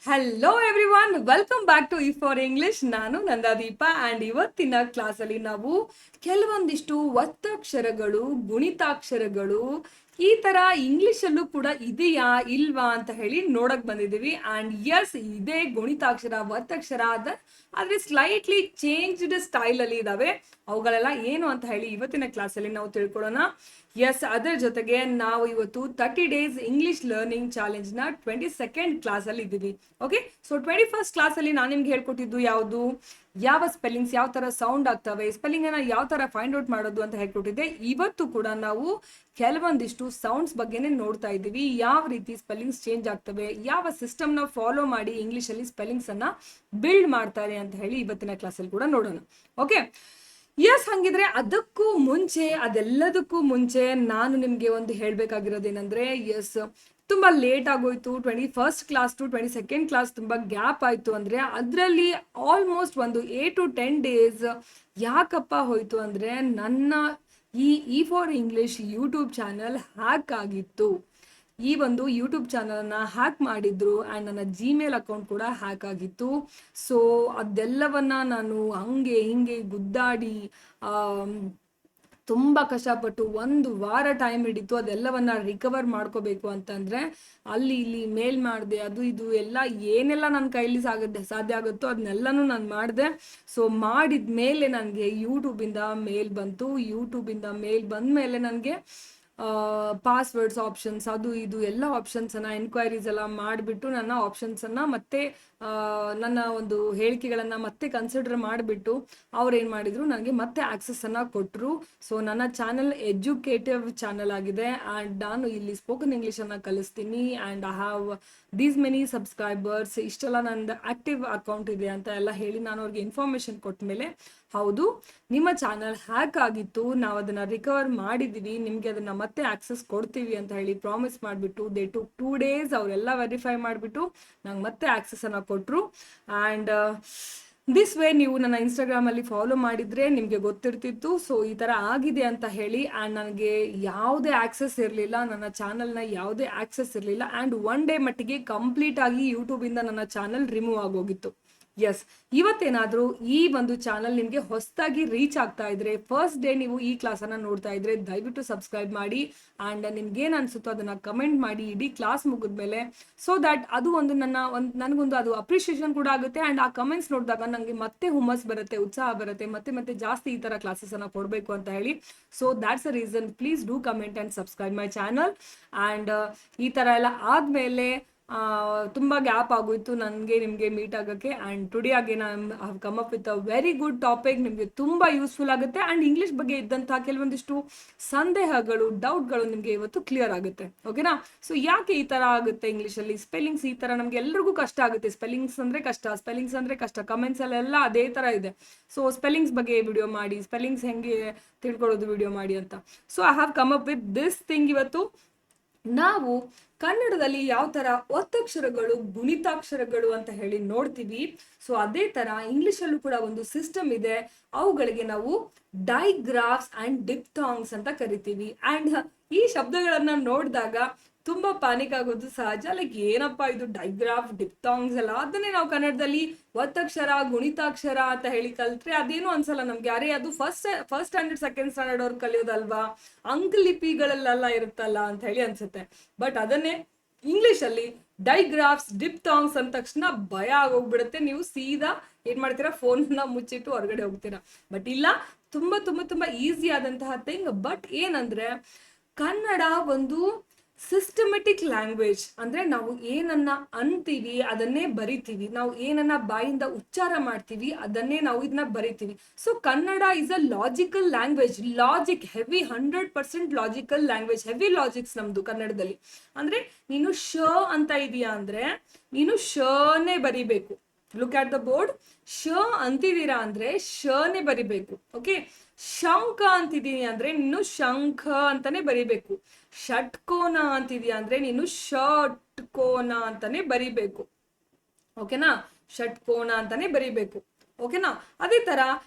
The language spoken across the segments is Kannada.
Hello everyone, welcome back to E for English. ನಾನು ನಂದಾದೀಪ ಆ್ಯಂಡ್ ಇವತ್ತಿನ ಕ್ಲಾಸಲ್ಲಿ ನಾವು ಕೆಲವೊಂದಿಷ್ಟು ಒತ್ತಕ್ಷರಗಳು, ಗುಣಿತಾಕ್ಷರಗಳು ಈ ಥರ ಇಂಗ್ಲೀಷಲ್ಲೂ ಕೂಡ ಇದೆಯಾ ಇಲ್ವಾ ಅಂತ ಹೇಳಿ ನೋಡಕ್ ಬಂದಿದ್ದೀವಿ. ಆ್ಯಂಡ್ ಎಸ್, ಇದೇ ಗುಣಿತಾಕ್ಷರ ಒತ್ತಕ್ಷರ ಆದರೆ ಸ್ಲೈಟ್ಲಿ ಚೇಂಜ್ಡ್ ಸ್ಟೈಲಲ್ಲಿ ಇದ್ದಾವೆ. ಅವುಗಳೆಲ್ಲ ಏನು ಅಂತ ಹೇಳಿ ಇವತ್ತಿನ ಕ್ಲಾಸಲ್ಲಿ ನಾವು ತಿಳ್ಕೊಳ್ಳೋಣ. ಎಸ್, ಅದರ ಜೊತೆಗೆ ನಾವು ಇವತ್ತು 30 ಡೇಸ್ ಇಂಗ್ಲಿಷ್ ಲರ್ನಿಂಗ್ ಚಾಲೆಂಜ್ನ 22nd ಕ್ಲಾಸಲ್ಲಿ ಇದ್ದೀವಿ. ಓಕೆ, ಸೊ 21st ಕ್ಲಾಸಲ್ಲಿ ನಾನು ನಿಮ್ಗೆ ಹೇಳ್ಕೊಟ್ಟಿದ್ದು ಯಾವುದು, ಯಾವ ಸ್ಪೆಲ್ಲಿಂಗ್ಸ್ ಯಾವ ಥರ ಸೌಂಡ್ ಆಗ್ತವೆ, ಸ್ಪೆಲ್ಲಿಂಗನ್ನು ಯಾವ ಥರ ಫೈಂಡ್ ಔಟ್ ಮಾಡೋದು ಅಂತ ಹೇಳ್ಕೊಟ್ಟಿದ್ದೆ. ಇವತ್ತು ಕೂಡ ನಾವು ಕೆಲವೊಂದಿಷ್ಟು ಸೌಂಡ್ಸ್ ಬಗ್ಗೆನೇ ನೋಡ್ತಾ ಇದ್ದೀವಿ. ಯಾವ ರೀತಿ ಸ್ಪೆಲ್ಲಿಂಗ್ಸ್ ಚೇಂಜ್ ಆಗ್ತವೆ, ಯಾವ ಸಿಸ್ಟಮ್ನ ಫಾಲೋ ಮಾಡಿ ಇಂಗ್ಲೀಷಲ್ಲಿ ಸ್ಪೆಲ್ಲಿಂಗ್ಸನ್ನು ಬಿಲ್ಡ್ ಮಾಡ್ತಾರೆ ಅಂತ ಹೇಳಿ ಇವತ್ತಿನ ಕ್ಲಾಸಲ್ಲಿ ಕೂಡ ನೋಡೋಣ. ಓಕೆ, ಎಸ್, ಹಂಗಿದ್ರೆ ಅದೆಲ್ಲದಕ್ಕೂ ಮುಂಚೆ ನಾನು ನಿಮಗೆ ಒಂದು ಹೇಳಬೇಕಾಗಿರೋದೇನೆಂದರೆ, ಎಸ್, ತುಂಬ ಲೇಟ್ ಆಗೋಯ್ತು. 21st class to 22nd class ತುಂಬ ಗ್ಯಾಪ್ ಆಯಿತು. ಅಂದರೆ ಅದರಲ್ಲಿ ಆಲ್ಮೋಸ್ಟ್ ಒಂದು 8 to 10 ಡೇಸ್ ಯಾಕಪ್ಪ ಹೋಯಿತು ಅಂದರೆ ನನ್ನ ಈ for English YouTube channel hack ಆಗಿತ್ತು. ಈ ಒಂದು ಯೂಟ್ಯೂಬ್ ಚಾನಲನ್ನು ಹ್ಯಾಕ್ ಮಾಡಿದ್ರು ಆ್ಯಂಡ್ ನನ್ನ ಜಿಮೇಲ್ ಅಕೌಂಟ್ ಕೂಡ ಹ್ಯಾಕ್ ಆಗಿತ್ತು. ಸೊ ಅದೆಲ್ಲವನ್ನ ನಾನು ಹಂಗೆ ಹಿಂಗೆ ಗುದ್ದಾಡಿ ತುಂಬ ಕಷ್ಟಪಟ್ಟು 1 ವಾರ ಟೈಮ್ ಹಿಡಿತು ಅದೆಲ್ಲವನ್ನ ರಿಕವರ್ ಮಾಡ್ಕೋಬೇಕು ಅಂತಂದರೆ. ಅಲ್ಲಿ ಇಲ್ಲಿ ಮೇಲ್ ಮಾಡಿದೆ, ಅದು ಇದು ಎಲ್ಲ ಏನೆಲ್ಲ ನನ್ನ ಕೈಲಿ ಸಾಧ್ಯ ಆಗುತ್ತೋ ಅದನ್ನೆಲ್ಲನೂ ನಾನು ಮಾಡಿದೆ. ಸೊ ಮಾಡಿದ ಮೇಲೆ ನನಗೆ ಯೂಟ್ಯೂಬಿಂದ ಮೇಲ್ ಬಂತು. ಯೂಟ್ಯೂಬಿಂದ ಮೇಲ್ ಬಂದ ಮೇಲೆ ನನಗೆ ಪಾಸ್ವರ್ಡ್ಸ್ ಆಪ್ಷನ್ಸ್, ಅದು ಇದು ಎಲ್ಲ ಆಪ್ಷನ್ಸನ್ನು ಎನ್ಕ್ವೈರೀಸ್ ಎಲ್ಲ ಮಾಡಿಬಿಟ್ಟು ನನ್ನ ಆಪ್ಷನ್ಸನ್ನು ಮತ್ತೆ ನನ್ನ ಒಂದು ಹೇಳಿಕೆಗಳನ್ನು ಮತ್ತೆ ಕನ್ಸಿಡರ್ ಮಾಡಿಬಿಟ್ಟು ಅವ್ರೇನು ಮಾಡಿದರು, ನನಗೆ ಮತ್ತೆ ಆಕ್ಸೆಸ್ಸನ್ನು ಕೊಟ್ಟರು. ಸೊ ನನ್ನ ಚಾನಲ್ ಎಜುಕೇಟಿವ್ ಚಾನಲ್ ಆಗಿದೆ ಆ್ಯಂಡ್ ನಾನು ಇಲ್ಲಿ ಸ್ಪೋಕನ್ ಇಂಗ್ಲೀಷನ್ನು ಕಲಿಸ್ತೀನಿ and I have these many subscribers. ಇಷ್ಟೆಲ್ಲ ನಂದು ಆ್ಯಕ್ಟಿವ್ ಅಕೌಂಟ್ ಇದೆ ಅಂತ ಎಲ್ಲ ಹೇಳಿ ನಾನು ಅವ್ರಿಗೆ ಇನ್ಫಾರ್ಮೇಷನ್ ಕೊಟ್ಟ ಮೇಲೆ, ಹೌದು ನಿಮ್ಮ ಚಾನಲ್ ಹ್ಯಾಕ್ ಆಗಿತ್ತು, ನಾವು ಅದನ್ನು ರಿಕವರ್ ಮಾಡಿದ್ದೀವಿ, ನಿಮಗೆ ಅದನ್ನು ಮತ್ತೆ ಆಕ್ಸೆಸ್ ಕೊಡ್ತೀವಿ ಅಂತ ಹೇಳಿ ಪ್ರಾಮಿಸ್ ಮಾಡಿಬಿಟ್ಟು ದೇ ಟು 2 ಡೇಸ್ ಅವರೆಲ್ಲ ವೆರಿಫೈ ಮಾಡಿಬಿಟ್ಟು ನಂಗೆ ಮತ್ತೆ ಆಕ್ಸೆಸ್ಸನ್ನು ಕೊಟ್ಟರು. ಆ್ಯಂಡ್ ದಿಸ್ ವೇ ನೀವು ನನ್ನ ಇನ್ಸ್ಟಾಗ್ರಾಮಲ್ಲಿ ಫಾಲೋ ಮಾಡಿದರೆ ನಿಮಗೆ ಗೊತ್ತಿರ್ತಿತ್ತು ಸೊ ಈ ಥರ ಆಗಿದೆ ಅಂತ ಹೇಳಿ. ಆ್ಯಂಡ್ ನನಗೆ ಯಾವುದೇ ಆಕ್ಸೆಸ್ ಇರಲಿಲ್ಲ, ನನ್ನ ಚಾನಲ್ನ ಯಾವುದೇ ಆಕ್ಸೆಸ್ ಇರಲಿಲ್ಲ. ಆ್ಯಂಡ್ 1 ಡೇ ಮಟ್ಟಿಗೆ ಕಂಪ್ಲೀಟಾಗಿ ಯೂಟ್ಯೂಬಿಂದ ನನ್ನ ಚಾನಲ್ ರಿಮೂವ್ ಆಗೋಗಿತ್ತು. ಎಸ್, ಇವತ್ತೇನಾದರೂ ಈ ಒಂದು ಚಾನಲ್ ನಿಮಗೆ ಹೊಸದಾಗಿ ರೀಚ್ ಆಗ್ತಾ ಇದ್ರೆ, ಫಸ್ಟ್ ಡೇ ನೀವು ಈ ಕ್ಲಾಸನ್ನು ನೋಡ್ತಾ ಇದ್ರೆ ದಯವಿಟ್ಟು ಸಬ್ಸ್ಕ್ರೈಬ್ ಮಾಡಿ ಆ್ಯಂಡ್ ನಿಮ್ಗೇನು ಅನಿಸುತ್ತೋ ಅದನ್ನು ಕಮೆಂಟ್ ಮಾಡಿ ಇಡೀ ಕ್ಲಾಸ್ ಮುಗಿದ್ಮೇಲೆ. ಸೊ ದ್ಯಾಟ್ ಅದು ಒಂದು ನನಗೊಂದು ಅದು ಅಪ್ರಿಷಿಯೇಷನ್ ಕೂಡ ಆಗುತ್ತೆ. ಆ್ಯಂಡ್ ಆ ಕಮೆಂಟ್ಸ್ ನೋಡಿದಾಗ ನನಗೆ ಮತ್ತೆ ಹುಮ್ಮಸ್ ಬರುತ್ತೆ, ಉತ್ಸಾಹ ಬರುತ್ತೆ, ಮತ್ತೆ ಜಾಸ್ತಿ ಈ ಥರ ಕ್ಲಾಸಸನ್ನು ಕೊಡಬೇಕು ಅಂತ ಹೇಳಿ. So that's a reason, please do comment and subscribe my channel. And ಈ ಥರ ಎಲ್ಲ ಆದಮೇಲೆ ತುಂಬ ಗ್ಯಾಪ್ ಆಗೋಯ್ತು ನನಗೆ ನಿಮಗೆ ಮೀಟ್ ಆಗೋಕ್ಕೆ. And today again I have come up with a very good topic, ನಿಮಗೆ ತುಂಬ ಯೂಸ್ಫುಲ್ ಆಗುತ್ತೆ. ಆ್ಯಂಡ್ ಇಂಗ್ಲೀಷ್ ಬಗ್ಗೆ ಇದ್ದಂಥ ಕೆಲವೊಂದಿಷ್ಟು ಸಂದೇಹಗಳು, ಡೌಟ್ಗಳು ನಿಮಗೆ ಇವತ್ತು ಕ್ಲಿಯರ್ ಆಗುತ್ತೆ. ಓಕೆನಾ? ಸೊ ಯಾಕೆ ಈ ಥರ ಆಗುತ್ತೆ ಇಂಗ್ಲೀಷಲ್ಲಿ ಸ್ಪೆಲ್ಲಿಂಗ್ಸ್ ಈ ಥರ ನಮಗೆ ಎಲ್ರಿಗೂ ಕಷ್ಟ ಆಗುತ್ತೆ. ಸ್ಪೆಲ್ಲಿಂಗ್ಸ್ ಅಂದರೆ ಕಷ್ಟ, ಕಮೆಂಟ್ಸಲ್ಲೆಲ್ಲ ಅದೇ ಥರ ಇದೆ. ಸೊ ಸ್ಪೆಲ್ಲಿಂಗ್ಸ್ ಬಗ್ಗೆ ವಿಡಿಯೋ ಮಾಡಿ, ಸ್ಪೆಲ್ಲಿಂಗ್ಸ್ ಹೆಂಗೆ ತಿಳ್ಕೊಳ್ಳೋದು ವಿಡಿಯೋ ಮಾಡಿ ಅಂತ. So I have come up with this thing. ಇವತ್ತು ನಾವು ಕನ್ನಡದಲ್ಲಿ ಯಾವ ಥರ ಒತ್ತಕ್ಷರಗಳು, ಗುಣಿತಾಕ್ಷರಗಳು ಅಂತ ಹೇಳಿ ನೋಡ್ತೀವಿ, ಸೊ ಅದೇ ಥರ ಇಂಗ್ಲೀಷಲ್ಲೂ ಕೂಡ ಒಂದು ಸಿಸ್ಟಮ್ ಇದೆ. ಅವುಗಳಿಗೆ ನಾವು ಡೈಗ್ರಾಫ್ಸ್ ಆ್ಯಂಡ್ ಡಿಪ್ಥಾಂಗ್ಸ್ ಅಂತ ಕರಿತೀವಿ. ಆ್ಯಂಡ್ ಈ ಶಬ್ದಗಳನ್ನು ನೋಡಿದಾಗ ತುಂಬ ಪ್ಯಾನಿಕ್ ಆಗೋದು ಸಹಜ. ಲೈಕ್ ಏನಪ್ಪ ಇದು ಡೈಗ್ರಾಫ್, ಡಿಪ್ಥಾಂಗ್ಸ್ ಎಲ್ಲ, ಅದನ್ನೇ ನಾವು ಕನ್ನಡದಲ್ಲಿ ಒತ್ತಕ್ಷರ, ಗುಣಿತಾಕ್ಷರ ಅಂತ ಹೇಳಿ ಕಲ್ತ್ರೆ ಅದೇನು ಅನ್ಸಲ್ಲ ನಮ್ಗೆ. ಅರೆ ಅದು ಫಸ್ಟ್ ಸ್ಟ್ಯಾಂಡರ್ಡ್, ಸೆಕೆಂಡ್ ಸ್ಟ್ಯಾಂಡರ್ಡ್ ಅವ್ರು ಕಲಿಯೋದಲ್ವಾ, ಅಂಕಲಿಪಿಗಳಲ್ಲೆಲ್ಲ ಇರುತ್ತಲ್ಲ ಅಂತ ಹೇಳಿ ಅನ್ಸುತ್ತೆ. ಬಟ್ ಅದನ್ನೇ ಇಂಗ್ಲಿಷಲ್ಲಿ ಡೈಗ್ರಾಫ್ಸ್, ಡಿಪ್ಥಾಂಗ್ಸ್ ಅಂದ ತಕ್ಷಣ ಭಯ ಆಗೋಗ್ಬಿಡುತ್ತೆ. ನೀವು ಸೀದಾ ಏನ್ ಮಾಡ್ತೀರಾ, ಫೋನ್ನ ಮುಚ್ಚಿಟ್ಟು ಹೊರಗಡೆ ಹೋಗ್ತೀರಾ. ಬಟ್ ಇಲ್ಲ, ತುಂಬಾ ತುಂಬಾ ತುಂಬಾ ಈಸಿ ಆದಂತಹ ಥಿಂಗ್. ಬಟ್ ಏನಂದ್ರೆ ಕನ್ನಡ ಒಂದು ಸಿಸ್ಟಮೆಟಿಕ್ ಲ್ಯಾಂಗ್ವೇಜ್. ಅಂದ್ರೆ ನಾವು ಏನನ್ನ ಅಂತೀವಿ ಅದನ್ನೇ ಬರಿತೀವಿ, ನಾವು ಏನನ್ನ ಬಾಯಿಂದ ಉಚ್ಚಾರ ಮಾಡ್ತೀವಿ ಅದನ್ನೇ ನಾವು ಇದನ್ನ ಬರಿತೀವಿ. So Kannada is a logical language. Logic heavy, 100% logical language. Heavy logics ನಮ್ದು ಕನ್ನಡದಲ್ಲಿ. ಅಂದ್ರೆ ನೀನು ಶ ಅಂತ ಇದೀಯಾ ಅಂದ್ರೆ ನೀನು ಶನೇ ಬರಿಬೇಕು. Look at the board. ಶ ಅಂತಿದ್ದೀರಾ ಅಂದ್ರೆ ಶನೇ ಬರಿಬೇಕು. ಓಕೆ, ಶಂಖ ಅಂತಿದೀನಿ ಅಂದ್ರೆ ನೀನು ಶಂಖ ಅಂತಾನೆ ಬರಿಬೇಕು. ಷಟ್ಕೋನ ಅಂತಿದ್ಯಾ ಅಂದ್ರೆ ನೀನು ಷಟ್ಕೋನ ಅಂತಾನೆ ಬರಿಬೇಕು. ಓಕೆನಾ? ಷಟ್ಕೋನ ಅಂತಾನೆ ಬರಿಬೇಕು. ಓಕೆನಾ? ಅದೇ ತರ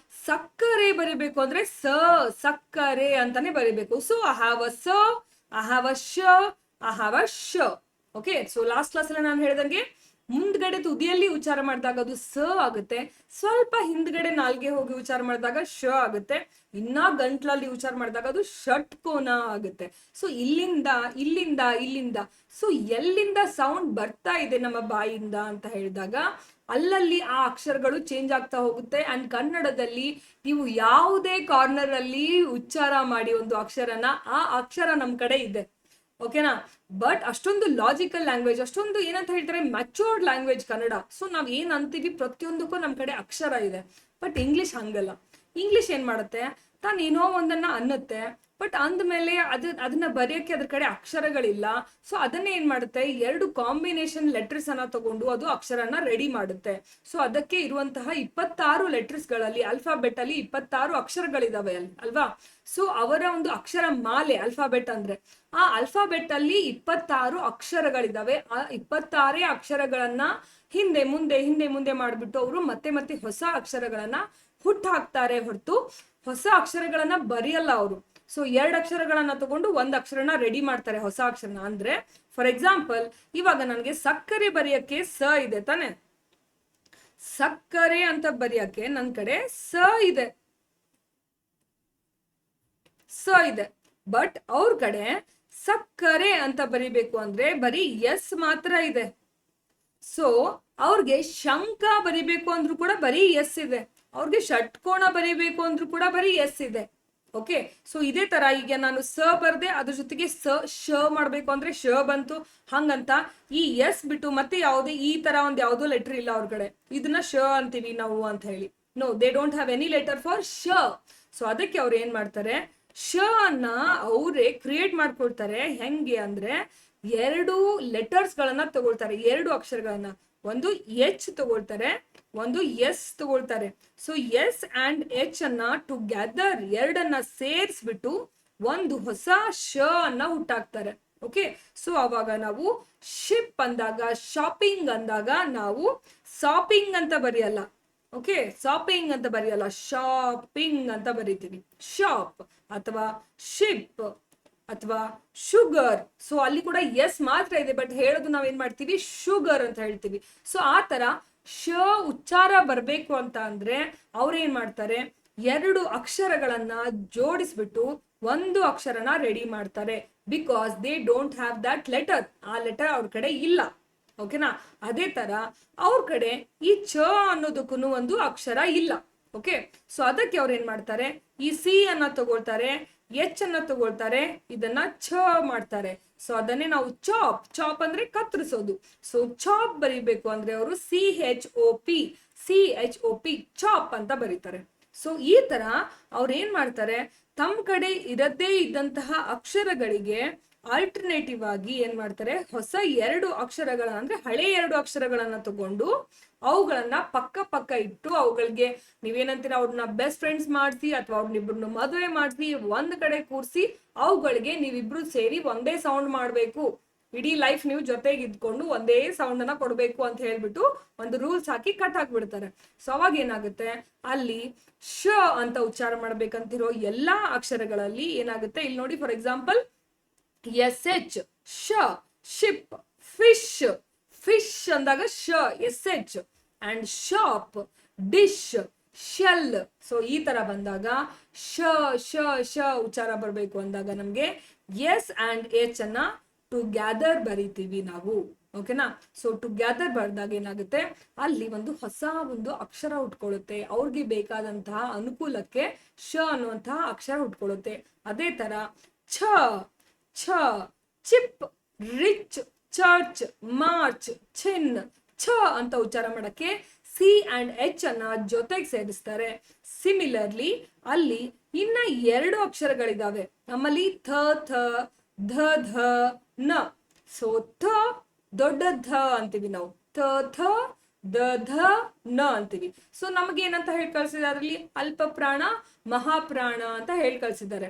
ಸಕ್ಕರೆ ಬರಿಬೇಕು ಅಂದ್ರೆ ಸಕ್ಕರೆ ಅಂತಾನೆ ಬರಿಬೇಕು. ಸೊ ಐ ಹ್ಯಾವ್ ಅ ಸ, ಐ ಹ್ಯಾವ್ ಅ ಶ, ಐ ಹ್ಯಾವ್ ಅ ಶ. ಓಕೆ, ಸೊ ಲಾಸ್ಟ್ ಕ್ಲಾಸ್ ಅಲ್ಲಿ ನಾನು ಹೇಳಿದಂಗೆ ಮುಂದ್ಗಡೆ ತುದಿಯಲ್ಲಿ ಉಚ್ಚಾರ ಮಾಡಿದಾಗ ಅದು ಸ ಆಗುತ್ತೆ, ಸ್ವಲ್ಪ ಹಿಂದ್ಗಡೆ ನಾಲ್ಗೆ ಹೋಗಿ ಉಚ್ಚಾರ ಮಾಡಿದಾಗ ಶ ಆಗುತ್ತೆ, ಇನ್ನ ಗಂಟ್ಲಲ್ಲಿ ಉಚ್ಚಾರ ಮಾಡಿದಾಗ ಅದು ಷಟ್ಕೋನ ಆಗುತ್ತೆ. ಸೊ ಇಲ್ಲಿಂದ ಇಲ್ಲಿಂದ ಇಲ್ಲಿಂದ, ಸೊ ಎಲ್ಲಿಂದ ಸೌಂಡ್ ಬರ್ತಾ ಇದೆ ನಮ್ಮ ಬಾಯಿಂದ ಅಂತ ಹೇಳಿದಾಗ ಅಲ್ಲಲ್ಲಿ ಆ ಅಕ್ಷರಗಳು ಚೇಂಜ್ ಆಗ್ತಾ ಹೋಗುತ್ತೆ. ಅಂಡ್ ಕನ್ನಡದಲ್ಲಿ ನೀವು ಯಾವುದೇ ಕಾರ್ನರ್ ಅಲ್ಲಿ ಉಚ್ಚಾರ ಮಾಡಿ ಒಂದು ಅಕ್ಷರನ, ಆ ಅಕ್ಷರ ನಮ್ ಕಡೆ ಇದೆ, ಓಕೆನಾ. ಬಟ್ ಅಷ್ಟೊಂದು ಲಾಜಿಕಲ್ ಲ್ಯಾಂಗ್ವೇಜ್, ಅಷ್ಟೊಂದು ಏನಂತ ಹೇಳ್ತಾರೆ ಮ್ಯಾಚೂರ್ಡ್ ಲ್ಯಾಂಗ್ವೇಜ್ ಕನ್ನಡ. ಸೊ ನಾವ್ ಏನ್ ಅಂತೀವಿ ಪ್ರತಿಯೊಂದಕ್ಕೂ ನಮ್ ಕಡೆ ಅಕ್ಷರ ಇದೆ. ಬಟ್ ಇಂಗ್ಲಿಷ್ ಹಂಗಲ್ಲ. ಇಂಗ್ಲಿಷ್ ಏನ್ ಮಾಡುತ್ತೆ, ತಾನು ಏನೋ ಒಂದನ್ನ ಅನ್ನುತ್ತೆ, ಬಟ್ ಅಂದ್ಮೇಲೆ ಅದನ್ನ ಬರೆಯಕ್ಕೆ ಅದ್ರ ಕಡೆ ಅಕ್ಷರಗಳಿಲ್ಲ. ಸೊ ಅದನ್ನೇ ಏನ್ ಮಾಡುತ್ತೆ, ಎರಡು ಕಾಂಬಿನೇಷನ್ ಲೆಟರ್ಸ್ ಅನ್ನ ತಗೊಂಡು ಅದು ಅಕ್ಷರನ ರೆಡಿ ಮಾಡುತ್ತೆ. ಸೊ ಅದಕ್ಕೆ ಇರುವಂತಹ 26 ಲೆಟರ್ಸ್ ಗಳಲ್ಲಿ, ಅಲ್ಫಾಬೆಟ್ ಅಲ್ಲಿ 26 ಅಕ್ಷರಗಳಿದಾವೆ ಅಲ್ವಾ. ಸೊ ಅವರ ಒಂದು ಅಕ್ಷರ ಮಾಲೆ ಅಲ್ಫಾಬೆಟ್ ಅಂದ್ರೆ, ಆ ಅಲ್ಫಾಬೆಟ್ ಅಲ್ಲಿ 26 ಅಕ್ಷರಗಳಿದಾವೆ. ಆ 26 ಅಕ್ಷರಗಳನ್ನ ಹಿಂದೆ ಮುಂದೆ ಹಿಂದೆ ಮುಂದೆ ಮಾಡ್ಬಿಟ್ಟು ಅವರು ಮತ್ತೆ ಮತ್ತೆ ಹೊಸ ಅಕ್ಷರಗಳನ್ನ ಹುಟ್ಟು ಹಾಕ್ತಾರೆ ಹೊರತು ಹೊಸ ಅಕ್ಷರಗಳನ್ನ ಬರೆಯಲ್ಲ ಅವರು. ಸೊ 2 ಅಕ್ಷರಗಳನ್ನ ತಗೊಂಡು ಒಂದ್ ಅಕ್ಷರನ ರೆಡಿ ಮಾಡ್ತಾರೆ, ಹೊಸ ಅಕ್ಷರನ. ಅಂದ್ರೆ ಫಾರ್ ಎಕ್ಸಾಂಪಲ್, ಇವಾಗ ನನಗೆ ಸಕ್ಕರೆ ಬರೆಯಕ್ಕೆ ಸ ಇದೆ ತಾನೆ, ಸಕ್ಕರೆ ಅಂತ ಬರೆಯಕ್ಕೆ ನನ್ ಕಡೆ ಸ ಇದೆ, ಸ ಇದೆ. ಬಟ್ ಅವ್ರ ಕಡೆ ಸಕ್ಕರೆ ಅಂತ ಬರಿಬೇಕು ಅಂದ್ರೆ ಬರೀ ಎಸ್ ಮಾತ್ರ ಇದೆ. ಸೊ ಅವ್ರಿಗೆ ಶಂಕ ಬರಿಬೇಕು ಅಂದ್ರೂ ಕೂಡ ಬರೀ ಎಸ್ ಇದೆ, ಅವ್ರಿಗೆ ಷಟ್ಕೋಣ ಬರಿಬೇಕು ಅಂದ್ರೂ ಕೂಡ ಬರೀ ಎಸ್ ಇದೆ. ಓಕೆ, ಸೊ ಇದೇ ತರ ಈಗ ನಾನು ಸ ಬರ್ದೆ, ಅದ್ರ ಜೊತೆಗೆ ಶ ಮಾಡ್ಬೇಕು ಅಂದ್ರೆ ಶ ಬಂತು. ಹಂಗಂತ ಈ ಎಸ್ ಬಿಟ್ಟು ಮತ್ತೆ ಯಾವುದೇ ಈ ತರ ಒಂದ್ ಯಾವ್ದೋ ಲೆಟರ್ ಇಲ್ಲ ಅವ್ರ ಕಡೆ, ಇದನ್ನ ಶ ಅಂತೀವಿ ನಾವು ಅಂತ ಹೇಳಿ. No, they don't have any letter for ಶ. ಸೊ ಅದಕ್ಕೆ ಅವ್ರು ಏನ್ ಮಾಡ್ತಾರೆ, ಶ ಅನ್ನ ಅವರೇ ಕ್ರಿಯೇಟ್ ಮಾಡ್ಕೊಳ್ತಾರೆ. ಹೆಂಗೆ ಅಂದ್ರೆ 2 ಲೆಟರ್ಸ್ ಗಳನ್ನ ತಗೊಳ್ತಾರೆ, 2 ಅಕ್ಷರಗಳನ್ನ. ಒಂದು ಎಚ್ ತಗೊಳ್ತಾರೆ, ಒಂದು ಎಸ್ ತಗೊಳ್ತಾರೆ. ಸೊ ಎಸ್ ಅಂಡ್ ಎಚ್ ಅನ್ನ ಟುಗೆದರ್ ಎರಡನ್ನ ಸೇರಿಸ್ಬಿಟ್ಟು ಒಂದು ಹೊಸ ಶ ಅನ್ನ ಹುಟ್ಟಾಕ್ತಾರೆ. ಓಕೆ, ಸೊ ಅವಾಗ ನಾವು ಶಿಪ್ ಅಂದಾಗ, ಶಾಪಿಂಗ್ ಅಂದಾಗ ನಾವು ಶಾಪಿಂಗ್ ಅಂತ ಬರೆಯಲ್ಲ. ಓಕೆ, ಶಾಪಿಂಗ್ ಅಂತ ಬರೆಯಲ್ಲ, ಶಾಪಿಂಗ್ ಅಂತ ಬರೀತೀವಿ. ಶಾಪ್ ಅಥವಾ ಶಿಪ್ ಅಥವಾ ಶುಗರ್. ಸೊ ಅಲ್ಲಿ ಕೂಡ ಎಸ್ ಮಾತ್ರ ಇದೆ, ಬಟ್ ಹೇಳೋದು ನಾವೇನ್ ಮಾಡ್ತೀವಿ, ಶುಗರ್ ಅಂತ ಹೇಳ್ತೀವಿ. ಸೊ ಆ ತರ ಶ ಉಚ್ಚಾರ ಬರ್ಬೇಕು ಅಂತ ಅಂದ್ರೆ ಅವ್ರೇನ್ ಮಾಡ್ತಾರೆ, 2 ಅಕ್ಷರಗಳನ್ನ ಜೋಡಿಸ್ಬಿಟ್ಟು ಒಂದು ಅಕ್ಷರನ ರೆಡಿ ಮಾಡ್ತಾರೆ. Because they don't have that letter, ಆ ಲೆಟರ್ ಅವ್ರ ಕಡೆ ಇಲ್ಲ. ಓಕೆನಾ. ಅದೇ ತರ ಅವ್ರ ಕಡೆ ಈ ಚ ಅನ್ನೋದಕ್ಕೂ ಒಂದು ಅಕ್ಷರ ಇಲ್ಲ. ಓಕೆ, ಸೊ ಅದಕ್ಕೆ ಅವ್ರು ಏನ್ ಮಾಡ್ತಾರೆ, ಈ ಸಿ ಅನ್ನ ತಗೊಳ್ತಾರೆ, ಎಚ್ ಅನ್ನ ತಗೊಳ್ತಾರೆ, ಇದನ್ನ ಛ ಮಾಡ್ತಾರೆ. ಸೊ ಅದನ್ನೇ ನಾವು ಚಾಪ್, ಚಾಪ್ ಅಂದ್ರೆ ಕತ್ತರಿಸೋದು. ಸೊ ಚಾಪ್ ಬರಿಬೇಕು ಅಂದ್ರೆ ಅವರು CHOP ಚಾಪ್ ಅಂತ ಬರೀತಾರೆ. ಸೊ ಈ ತರ ಅವ್ರು ಏನ್ ಮಾಡ್ತಾರೆ, ತಮ್ಮ ಕಡೆ ಇರದೇ ಇದ್ದಂತಹ ಅಕ್ಷರಗಳಿಗೆ ಆಲ್ಟರ್ನೇಟಿವ್ ಆಗಿ ಏನ್ ಮಾಡ್ತಾರೆ, ಹೊಸ 2 ಅಕ್ಷರಗಳನ್ನ ಅಂದ್ರೆ ಹಳೆ 2 ಅಕ್ಷರಗಳನ್ನ ತಗೊಂಡು ಅವುಗಳನ್ನ ಪಕ್ಕ ಪಕ್ಕ ಇಟ್ಟು ಅವುಗಳಿಗೆ ನೀವೇನಂತೀರ, ಅವ್ರನ್ನ ಬೆಸ್ಟ್ ಫ್ರೆಂಡ್ಸ್ ಮಾಡಿಸಿ ಅಥವಾ ಅವ್ರನ್ನಿಬ್ರನ್ನ ಮದುವೆ ಮಾಡಿಸಿ ಒಂದ್ ಕಡೆ ಕೂರಿಸಿ ಅವುಗಳಿಗೆ ನೀವಿಬ್ರು ಸೇರಿ ಒಂದೇ ಸೌಂಡ್ ಮಾಡ್ಬೇಕು, ಇಡೀ ಲೈಫ್ ನೀವು ಜೊತೆಗೆ ಇದ್ಕೊಂಡು ಒಂದೇ ಸೌಂಡ್ ಅನ್ನ ಕೊಡ್ಬೇಕು ಅಂತ ಹೇಳ್ಬಿಟ್ಟು ಒಂದು ರೂಲ್ಸ್ ಹಾಕಿ ಕಟ್ ಹಾಕ್ಬಿಡ್ತಾರೆ. ಸೊ ಅವಾಗ ಏನಾಗುತ್ತೆ, ಅಲ್ಲಿ ಶ ಅಂತ ಉಚ್ಚಾರ ಮಾಡ್ಬೇಕಂತಿರೋ ಎಲ್ಲಾ ಅಕ್ಷರಗಳಲ್ಲಿ ಏನಾಗುತ್ತೆ, ಇಲ್ಲಿ ನೋಡಿ ಫಾರ್ ಎಕ್ಸಾಂಪಲ್ SH ಶ, ಶಿಪ್, ಫಿಶ್, ಫಿಶ್ ಅಂದಾಗ ಶ SH, and shop, dish, shell. So ಈ ತರ ಬಂದಾಗ ಶ ಶ ಶ ಉಚ್ಚಾರ ಬರ್ಬೇಕು ಅಂದಾಗ ನಮ್ಗೆ ಎಸ್ ಅಂಡ್ ಎಚ್ ಅನ್ನ ಟುಗೆದರ್ ಬರಿತೀವಿ ನಾವು. ಓಕೆನಾ. ಸೊ ಟುಗೆದರ್ ಬರ್ದಾಗ ಏನಾಗುತ್ತೆ, ಅಲ್ಲಿ ಒಂದು ಹೊಸ ಒಂದು ಅಕ್ಷರ ಹುಟ್ಕೊಳ್ಳುತ್ತೆ, ಅವ್ರಿಗೆ ಬೇಕಾದಂತಹ ಅನುಕೂಲಕ್ಕೆ ಶ ಅನ್ನುವಂತಹ ಅಕ್ಷರ ಹುಟ್ಕೊಳ್ಳುತ್ತೆ. ಅದೇ ತರ ಛ ಛ, ಚಿಪ್, ರಿಚ್, ಚರ್ಚ್, ಮಾರ್ಚ್, ಚಿನ್. ಛ ಅಂತ ಉಚ್ಚಾರ ಮಾಡಕ್ಕೆ ಸಿ ಅಂಡ್ ಎಚ್ ಅನ್ನ ಜೊತೆಗೆ ಸೇರಿಸ್ತಾರೆ. ಸಿಮಿಲರ್ಲಿ ಅಲ್ಲಿ ಇನ್ನ 2 ಅಕ್ಷರಗಳಿದಾವೆ ನಮ್ಮಲ್ಲಿ, ಥ ಥ, ಧ ಧ, ನ. ಸೊ ಥ ದೊಡ್ಡ ಧ ಅಂತೀವಿ ನಾವು, ಥ ಥ, ದ ಧ, ನ ಅಂತೀವಿ. ಸೊ ನಮ್ಗೆ ಏನಂತ ಹೇಳಿ ಕಳ್ಸಿದ್ದಾರೆ, ಅದರಲ್ಲಿ ಅಲ್ಪ ಪ್ರಾಣ, ಮಹಾಪ್ರಾಣ ಅಂತ ಹೇಳಿ ಕಳ್ಸಿದ್ದಾರೆ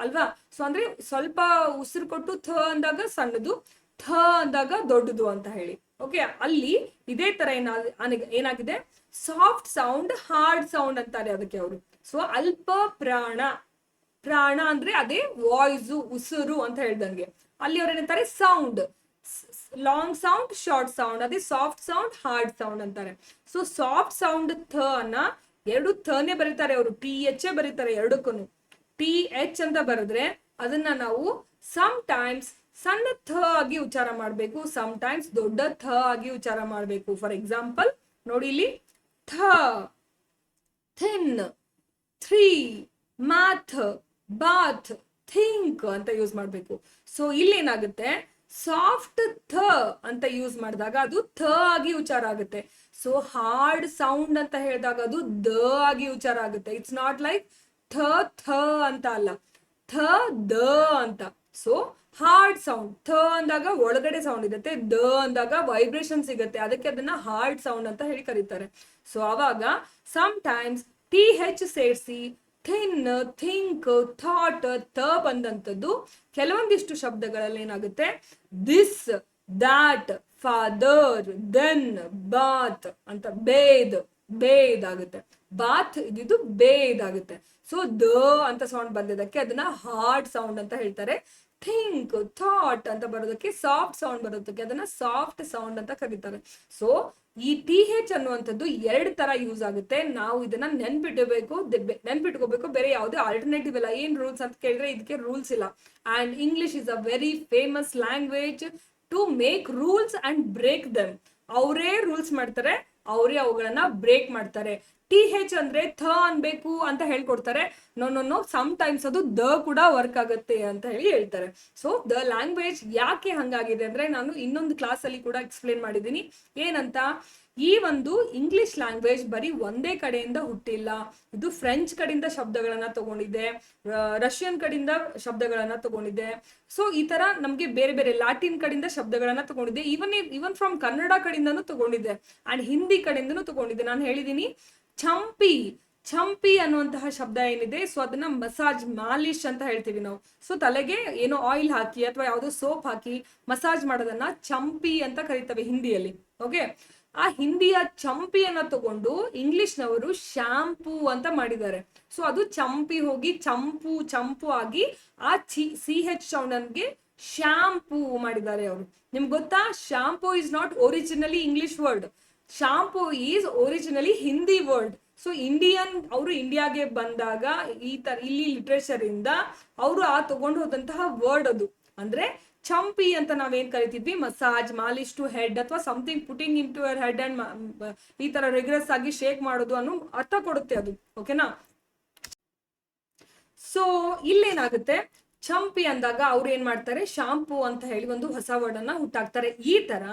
ಅಲ್ವಾ. ಸೊ ಅಂದ್ರೆ ಸ್ವಲ್ಪ ಉಸಿರು ಕೊಟ್ಟು ಥ ಅಂದಾಗ ಸಣ್ಣದು, ಥ ಅಂದಾಗ ದೊಡ್ಡದು ಅಂತ ಹೇಳಿ. ಓಕೆ, ಅಲ್ಲಿ ಇದೇ ತರ ಏನಾಗಿದೆ, ಸಾಫ್ಟ್ ಸೌಂಡ್, ಹಾರ್ಡ್ ಸೌಂಡ್ ಅಂತಾರೆ ಅದಕ್ಕೆ ಅವರು. ಸೊ ಅಲ್ಪ ಪ್ರಾಣ, ಪ್ರಾಣ ಅಂದ್ರೆ ಅದೇ ವಾಯ್ಸು, ಉಸಿರು ಅಂತ ಹೇಳ್ದಂಗೆ. ಅಲ್ಲಿ ಅವ್ರು ಏನಂತಾರೆ, sound, long sound, short sound, ಅದೇ ಸಾಫ್ಟ್ ಸೌಂಡ್, ಹಾರ್ಡ್ ಸೌಂಡ್ ಅಂತಾರೆ. ಸೊ ಸಾಫ್ಟ್ ಸೌಂಡ್ ಥ ಅನ್ನ ಎರಡು ಥನೇ ಬರೀತಾರೆ ಅವರು, ಟಿ ಎಚ್ ಬರೀತಾರೆ ಎರಡಕ್ಕೂ. ಟಿ ಎಚ್ ಅಂತ ಬರೆದ್ರೆ ಅದನ್ನ ನಾವು ಸಮ್ ಟೈಮ್ಸ್ ಸಣ್ಣ ಥ ಆಗಿ ಉಚ್ಚಾರ ಮಾಡಬೇಕು, ಸಮ್ ಟೈಮ್ಸ್ ದೊಡ್ಡ ಥ ಆಗಿ ಉಚ್ಚಾರ ಮಾಡಬೇಕು. ಫಾರ್ ಎಕ್ಸಾಂಪಲ್ ನೋಡಿ ಇಲ್ಲಿ, ಥ, thin, three, math, bath, think ಅಂತ ಯೂಸ್ ಮಾಡಬೇಕು. ಸೊ ಇಲ್ಲಿ ಏನಾಗುತ್ತೆ, ಸಾಫ್ಟ್ ಥ ಅಂತ ಯೂಸ್ ಮಾಡಿದಾಗ ಅದು ಥ ಆಗಿ ಉಚ್ಚಾರ ಆಗುತ್ತೆ. ಸೊ ಹಾರ್ಡ್ ಸೌಂಡ್ ಅಂತ ಹೇಳಿದಾಗ ಅದು ದ ಆಗಿ ಉಚ್ಚಾರ ಆಗುತ್ತೆ. ಇಟ್ಸ್ ನಾಟ್ ಲೈಕ್ ಥ ಥ ಅಂತ ಅಲ್ಲ, ಥ ದ ಅಂತ. ಸೊ ಹಾರ್ಡ್ ಸೌಂಡ್, ಥ ಅಂದಾಗ ಒಳಗಡೆ ಸೌಂಡ್ ಇರುತ್ತೆ, ದ ಅಂದಾಗ ವೈಬ್ರೇಷನ್ ಸಿಗುತ್ತೆ, ಅದಕ್ಕೆ ಅದನ್ನ ಹಾರ್ಡ್ ಸೌಂಡ್ ಅಂತ ಹೇಳಿ ಕರೀತಾರೆ. ಸೊ ಅವಾಗ ಸಮ್ ಟೈಮ್ಸ್ ಟಿ ಹೆಚ್ ಸೇರಿಸಿ ಥಿನ್, ಥಿಂಕ್, ಥಾಟ್, ಥ ಬಂದಂಥದ್ದು ಕೆಲವೊಂದಿಷ್ಟು ಶಬ್ದಗಳಲ್ಲಿ ಏನಾಗುತ್ತೆ, this, that, father, then, bath ಅಂತ ಬೇದ್ ಆಗುತ್ತೆ. ಬಾತ್ ಇದಿದ್ದು ಬೇದ್ ಆಗುತ್ತೆ. ಸೊ ದ ಅಂತ ಸೌಂಡ್ ಬಂದಿದ್ದಕ್ಕೆ ಅದನ್ನ ಹಾರ್ಡ್ ಸೌಂಡ್ ಅಂತ ಹೇಳ್ತಾರೆ. ಥಿಂಕ್, ಥಾಟ್ ಅಂತ ಬರೋದಕ್ಕೆ, ಸಾಫ್ಟ್ ಸೌಂಡ್ ಬರೋದಕ್ಕೆ ಅದನ್ನ ಸಾಫ್ಟ್ ಸೌಂಡ್ ಅಂತ ಕರೀತಾರೆ. ಸೊ ಈ ಟಿ ಹೆಚ್ ಅನ್ನುವಂಥದ್ದು ಎರಡು ತರ ಯೂಸ್ ಆಗುತ್ತೆ. ನಾವು ಇದನ್ನ ನೆನ್ಪಿಟ್ಕೋಬೇಕು, ಬೇರೆ ಯಾವುದೇ ಆಲ್ಟರ್ನೇಟಿವ್ ಇಲ್ಲ. ಏನ್ ರೂಲ್ಸ್ ಅಂತ ಕೇಳಿದ್ರೆ ಇದಕ್ಕೆ ರೂಲ್ಸ್ ಇಲ್ಲ. And English is a very famous language to make rules and break them. ಅವರೇ ರೂಲ್ಸ್ ಮಾಡ್ತಾರೆ, ಅವರೇ ಅವುಗಳನ್ನ ಬ್ರೇಕ್ ಮಾಡ್ತಾರೆ. ಟಿ ಹೆಚ್ ಅಂದ್ರೆ ಥ ಅನ್ಬೇಕು ಅಂತ ಹೇಳ್ಕೊಡ್ತಾರೆ. ನೋ ಸಮ್ ಟೈಮ್ಸ್ ಅದು ದ ಕೂಡ ವರ್ಕ್ ಆಗುತ್ತೆ ಅಂತ ಹೇಳಿ ಹೇಳ್ತಾರೆ. ಸೊ ದ ಲ್ಯಾಂಗ್ವೇಜ್ ಯಾಕೆ ಹಂಗಾಗಿದೆ ಅಂದ್ರೆ ನಾನು ಇನ್ನೊಂದು ಕ್ಲಾಸ್ ಅಲ್ಲಿ ಕೂಡ ಎಕ್ಸ್ಪ್ಲೇನ್ ಮಾಡಿದ್ದೀನಿ. ಏನಂತ, ಈ ಒಂದು ಇಂಗ್ಲಿಷ್ ಲ್ಯಾಂಗ್ವೇಜ್ ಬರೀ ಒಂದೇ ಕಡೆಯಿಂದ ಹುಟ್ಟಿಲ್ಲ. ಇದು ಫ್ರೆಂಚ್ ಕಡೆಯಿಂದ ಶಬ್ದಗಳನ್ನ ತಗೊಂಡಿದೆ, ರಷ್ಯನ್ ಕಡೆಯಿಂದ ಶಬ್ದಗಳನ್ನ ತಗೊಂಡಿದೆ. ಸೊ ಈ ತರ ನಮ್ಗೆ ಬೇರೆ ಬೇರೆ ಲ್ಯಾಟಿನ್ ಕಡೆಯಿಂದ ಶಬ್ದಗಳನ್ನ ತಗೊಂಡಿದೆ. ಇವನ್ ಫ್ರಮ್ ಕನ್ನಡ ಕಡೆಯಿಂದನೂ ತಗೊಂಡಿದೆ, ಅಂಡ್ ಹಿಂದಿ ಕಡೆಯಿಂದನೂ ತಗೊಂಡಿದೆ. ನಾನು ಹೇಳಿದೀನಿ ಛಂಪಿ ಅನ್ನುವಂತಹ ಶಬ್ದ ಏನಿದೆ, ಸೊ ಅದನ್ನ ಮಸಾಜ್, ಮಾಲಿಶ್ ಅಂತ ಹೇಳ್ತೀವಿ ನಾವು. ಸೊ ತಲೆಗೆ ಏನೋ ಆಯಿಲ್ ಹಾಕಿ ಅಥವಾ ಯಾವುದೋ ಸೋಪ್ ಹಾಕಿ ಮಸಾಜ್ ಮಾಡೋದನ್ನ ಚಂಪಿ ಅಂತ ಕರೀತವೆ ಹಿಂದಿಯಲ್ಲಿ. ಓಕೆ, ಆ ಹಿಂದಿಯ ಚಂಪಿಯನ್ನ ತಗೊಂಡು ಇಂಗ್ಲಿಷ್ನವರು ಶಾಂಪೂ ಅಂತ ಮಾಡಿದ್ದಾರೆ. ಸೊ ಅದು ಚಂಪಿ ಹೋಗಿ ಚಂಪು ಆಗಿ ಆ ಸಿ ಹೆಚ್ ಸೌಂಡ್ಗೆ ಶಾಂಪೂ ಮಾಡಿದ್ದಾರೆ ಅವರು. ನಿಮ್ಗೆ ಗೊತ್ತಾ, shampoo is not originally English word. Shampoo is originally Hindi word. So ಅವರು ಇಂಡಿಯಾಗೆ ಬಂದಾಗ ಇಲ್ಲಿ ಲಿಟ್ರೇಚರ್ ಇಂದ ಅವರು ತಗೊಂಡು ಹೋದಂತಹ ವರ್ಡ್ ಅದು. ಅಂದ್ರೆ ಚಂಪಿ ಅಂತ ನಾವೇನ್ ಕರಿತಿದ್ವಿ, ಮಸಾಜ್, ಮಾಲಿಶ್ ಟು ಹೆಡ್ ಅಥವಾ something putting in to your head and ಈ ತರ ರೆಗ್ಯುಲರ್ಸ್ ಆಗಿ ಶೇಕ್ ಮಾಡೋದು ಅನ್ನೋ ಅರ್ಥ ಕೊಡುತ್ತೆ ಅದು. ಓಕೆನಾ? ಸೊ ಇಲ್ಲೇನಾಗುತ್ತೆ, ಚಂಪಿ ಅಂದಾಗ ಅವ್ರು ಏನ್ ಮಾಡ್ತಾರೆ, ಶಾಂಪೂ ಅಂತ ಹೇಳಿ ಒಂದು ಹೊಸ ವರ್ಡ್ ಅನ್ನ ಹುಟ್ಟಾಕ್ತಾರೆ. ಈ ತರ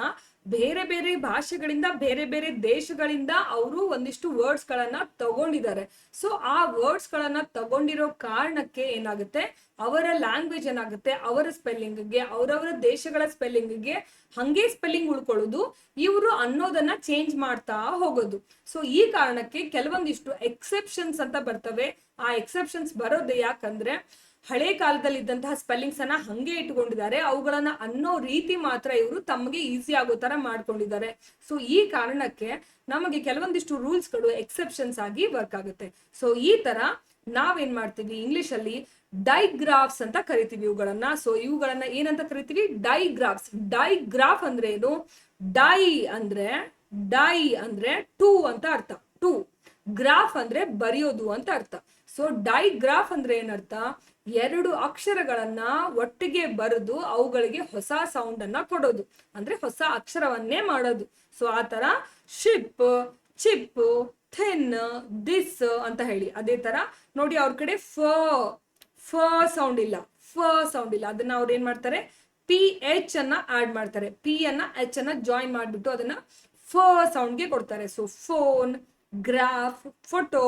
ಬೇರೆ ಬೇರೆ ಭಾಷೆಗಳಿಂದ, ಬೇರೆ ಬೇರೆ ದೇಶಗಳಿಂದ ಅವರು ಒಂದಿಷ್ಟು ವರ್ಡ್ಸ್ ಗಳನ್ನ ತಗೊಂಡಿದ್ದಾರೆ. ಸೊ ಆ ವರ್ಡ್ಸ್ ಗಳನ್ನ ತಗೊಂಡಿರೋ ಕಾರಣಕ್ಕೆ ಏನಾಗುತ್ತೆ, ಅವರ ಲ್ಯಾಂಗ್ವೇಜ್ ಏನಾಗುತ್ತೆ, ಅವರ ಸ್ಪೆಲ್ಲಿಂಗ್ಗೆ, ಅವರವರ ದೇಶಗಳ ಸ್ಪೆಲ್ಲಿಂಗ್ಗೆ ಹಂಗೆ ಸ್ಪೆಲ್ಲಿಂಗ್ ಉಳ್ಕೊಳ್ಳೋದು, ಇವರು ಅನ್ನೋದನ್ನ ಚೇಂಜ್ ಮಾಡ್ತಾ ಹೋಗೋದು. ಸೊ ಈ ಕಾರಣಕ್ಕೆ ಕೆಲವೊಂದಿಷ್ಟು ಎಕ್ಸೆಪ್ಷನ್ಸ್ ಅಂತ ಬರ್ತವೆ. ಆ ಎಕ್ಸೆಪ್ಷನ್ಸ್ ಬರೋದೇ ಯಾಕಂದ್ರೆ ಹಳೆ ಕಾಲದಲ್ಲಿ ಇದ್ದಂತಹ ಸ್ಪೆಲ್ಲಿಂಗ್ಸ್ ಅನ್ನ ಹಂಗೆ ಇಟ್ಕೊಂಡಿದ್ದಾರೆ, ಅವುಗಳನ್ನ ಅನ್ನೋ ರೀತಿ ಮಾತ್ರ ಇವರು ತಮಗೆ ಈಸಿ ಆಗೋ ತರ ಮಾಡ್ಕೊಂಡಿದ್ದಾರೆ. ಸೊ ಈ ಕಾರಣಕ್ಕೆ ನಮಗೆ ಕೆಲವೊಂದಿಷ್ಟು ರೂಲ್ಸ್ ಗಳು ಎಕ್ಸೆಪ್ಷನ್ಸ್ ಆಗಿ ವರ್ಕ್ ಆಗುತ್ತೆ. ಸೊ ಈ ತರ ನಾವೇನ್ ಮಾಡ್ತೀವಿ, ಇಂಗ್ಲಿಷ್ ಅಲ್ಲಿ ಡೈಗ್ರಾಫ್ಸ್ ಅಂತ ಕರಿತೀವಿ ಇವುಗಳನ್ನ. ಸೊ ಇವುಗಳನ್ನ ಏನಂತ ಕರಿತೀವಿ, ಡೈಗ್ರಾಫ್ಸ್. ಡೈಗ್ರಾಫ್ ಅಂದ್ರೆ ಏನು, ಡೈ ಅಂದ್ರೆ ಟೂ ಅಂತ ಅರ್ಥ, ಟೂ. ಗ್ರಾಫ್ ಅಂದ್ರೆ ಬರೆಯೋದು ಅಂತ ಅರ್ಥ. ಸೊ ಡೈಗ್ರಾಫ್ ಅಂದ್ರೆ ಏನರ್ಥ, ಎರಡು ಅಕ್ಷರಗಳನ್ನ ಒಟ್ಟಿಗೆ ಬರೆದು ಅವುಗಳಿಗೆ ಹೊಸ ಸೌಂಡ್ ಅನ್ನ ಕೊಡೋದು, ಅಂದ್ರೆ ಹೊಸ ಅಕ್ಷರವನ್ನೇ ಮಾಡೋದು. ಸೊ ಆತರ ಶಿಪ್, ಚಿಪ್, ಥಿನ್, ದಿಸ್ ಅಂತ ಹೇಳಿ. ಅದೇ ತರ ನೋಡಿ, ಅವ್ರ ಕಡೆ ಫ ಸೌಂಡ್ ಇಲ್ಲ, ಅದನ್ನ ಅವ್ರು ಏನ್ ಮಾಡ್ತಾರೆ, ಪಿ ಎಚ್ ಅನ್ನ ಆಡ್ ಮಾಡ್ತಾರೆ, ಪಿ ಅನ್ನ ಎಚ್ ಅನ್ನ ಜಾಯಿನ್ ಮಾಡ್ಬಿಟ್ಟು ಅದನ್ನ ಫ ಸೌಂಡ್ಗೆ ಕೊಡ್ತಾರೆ. So phone, graph, photo,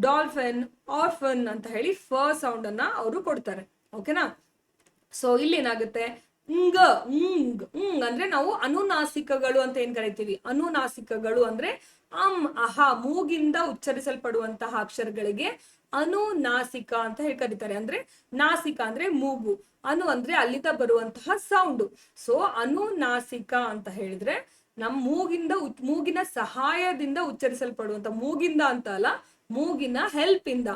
dolphin, orphan ಅಂತ ಹೇಳಿ ಫ ಸೌಂಡ್ ಅನ್ನ ಅವರು ಕೊಡ್ತಾರೆ. ಓಕೆನಾ? ಸೊ ಇಲ್ಲಿ ಏನಾಗುತ್ತೆ, ಅಂದ್ರೆ ನಾವು ಅನುನಾಸಿಕಗಳು ಅಂತ ಏನ್ ಕರಿತೀವಿ. ಅನುನಾಸಿಕಗಳು ಅಂದ್ರೆ ಅಹ ಮೂಗಿಂದ ಉಚ್ಚರಿಸಲ್ಪಡುವಂತಹ ಅಕ್ಷರಗಳಿಗೆ ಅನುನಾಸಿಕ ಅಂತ ಹೇಳಿ ಕರೀತಾರೆ. ಅಂದ್ರೆ ನಾಸಿಕ ಅಂದ್ರೆ ಮೂಗು, ಅನು ಅಂದ್ರೆ ಅಲ್ಲಿಂದ ಬರುವಂತಹ ಸೌಂಡು. ಸೊ ಅನುನಾಸಿಕ ಅಂತ ಹೇಳಿದ್ರೆ ನಮ್ ಮೂಗಿನ ಸಹಾಯದಿಂದ ಉಚ್ಚರಿಸಲ್ಪಡುವಂತ, ಮೂಗಿಂದ ಅಂತ ಅಲ್ಲ, ಮೂಗಿನ ಹೆಲ್ಪ್ ಇಂದ.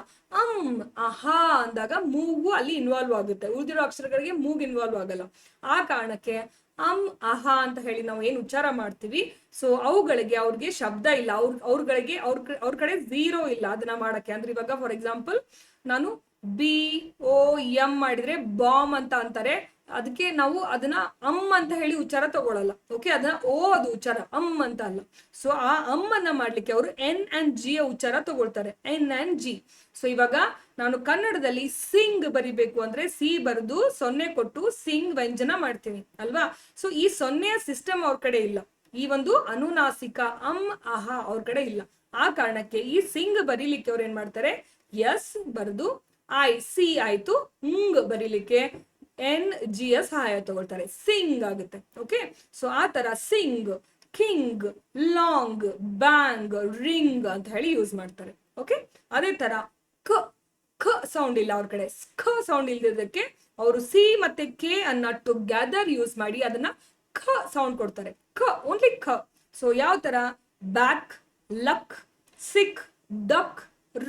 ಅಹಾ ಅಂದಾಗ ಮೂಗು ಅಲ್ಲಿ ಇನ್ವಾಲ್ವ್ ಆಗುತ್ತೆ, ಉಳಿದಿರೋ ಅಕ್ಷರಗಳಿಗೆ ಮೂಗು ಇನ್ವಾಲ್ವ್ ಆಗಲ್ಲ. ಆ ಕಾರಣಕ್ಕೆ ಅಹ ಅಂತ ಹೇಳಿ ನಾವು ಏನು ಉಚ್ಚಾರ ಮಾಡ್ತೀವಿ, ಸೊ ಅವುಗಳಿಗೆ ಅವ್ರಿಗೆ ಶಬ್ದ ಇಲ್ಲ, ಅವ್ರಗಳಿಗೆ ಅವ್ರ ಕಡೆ ಝೀರೋ ಇಲ್ಲ ಅದನ್ನ ಮಾಡಕ್ಕೆ. ಅಂದ್ರೆ ಇವಾಗ ಫಾರ್ ಎಕ್ಸಾಂಪಲ್ ನಾನು BOM ಮಾಡಿದ್ರೆ ಬಾಂಬ್ ಅಂತ ಅಂತಾರೆ, ಅದಕ್ಕೆ ನಾವು ಅದನ್ನ ಅಂತ ಹೇಳಿ ಉಚ್ಚಾರ ತಗೊಳಲ್ಲ. ಓಕೆ, ಅದನ್ನ ಅದು ಉಚ್ಚಾರ, ಅಂತ ಅಲ್ಲ. ಸೊ ಆ ಅನ್ನ ಮಾಡ್ಲಿಕ್ಕೆ ಅವರು NG ಉಚ್ಚಾರ ತಗೊಳ್ತಾರೆ, NG. ಸೊ ಇವಾಗ ನಾನು ಕನ್ನಡದಲ್ಲಿ ಸಿಂಗ್ ಬರಿಬೇಕು ಅಂದ್ರೆ ಸಿ ಬರೆದು 0 ಕೊಟ್ಟು ಸಿಂಗ್ ವ್ಯಂಜನ ಮಾಡ್ತೀನಿ ಅಲ್ವಾ. ಸೊ ಈ 0ಯ ಸಿಸ್ಟಮ್ ಅವ್ರ ಕಡೆ ಇಲ್ಲ, ಈ ಒಂದು ಅನುನಾಸಿಕ ಅಹ ಅವ್ರ ಕಡೆ ಇಲ್ಲ. ಆ ಕಾರಣಕ್ಕೆ ಈ ಸಿಂಗ್ ಬರೀಲಿಕ್ಕೆ ಅವ್ರು ಏನ್ ಮಾಡ್ತಾರೆ, ಎಸ್ ಬರೆದು ಸಿ ಆಯ್ತು, ಬರೀಲಿಕ್ಕೆ NG ಸಹಾಯ ತಗೊಳ್ತಾರೆ, ಸಿಂಗ್ ಆಗುತ್ತೆ. ಓಕೆ, ಸೊ ಆ ತರ sing, king, long, bang, ring ಅಂತ ಹೇಳಿ ಯೂಸ್ ಮಾಡ್ತಾರೆ. ಓಕೆ, ಅದೇ ತರ ಖ ಸೌಂಡ್ ಇಲ್ಲ ಅವ್ರ ಕಡೆ, ಖ ಸೌಂಡ್ ಇಲ್ದಿದ್ದಕ್ಕೆ ಅವರು ಸಿ ಮತ್ತೆ ಕೆ ಅನ್ನ ಟುಗೆದರ್ ಯೂಸ್ ಮಾಡಿ ಅದನ್ನ ಖ ಸೌಂಡ್ ಕೊಡ್ತಾರೆ, ಖ, ಓನ್ಲಿ ಖ. ಸೊ ಯಾವ ತರ, ಬ್ಯಾಕ್, ಲಕ್, ಸಿಕ್, ಡಕ್,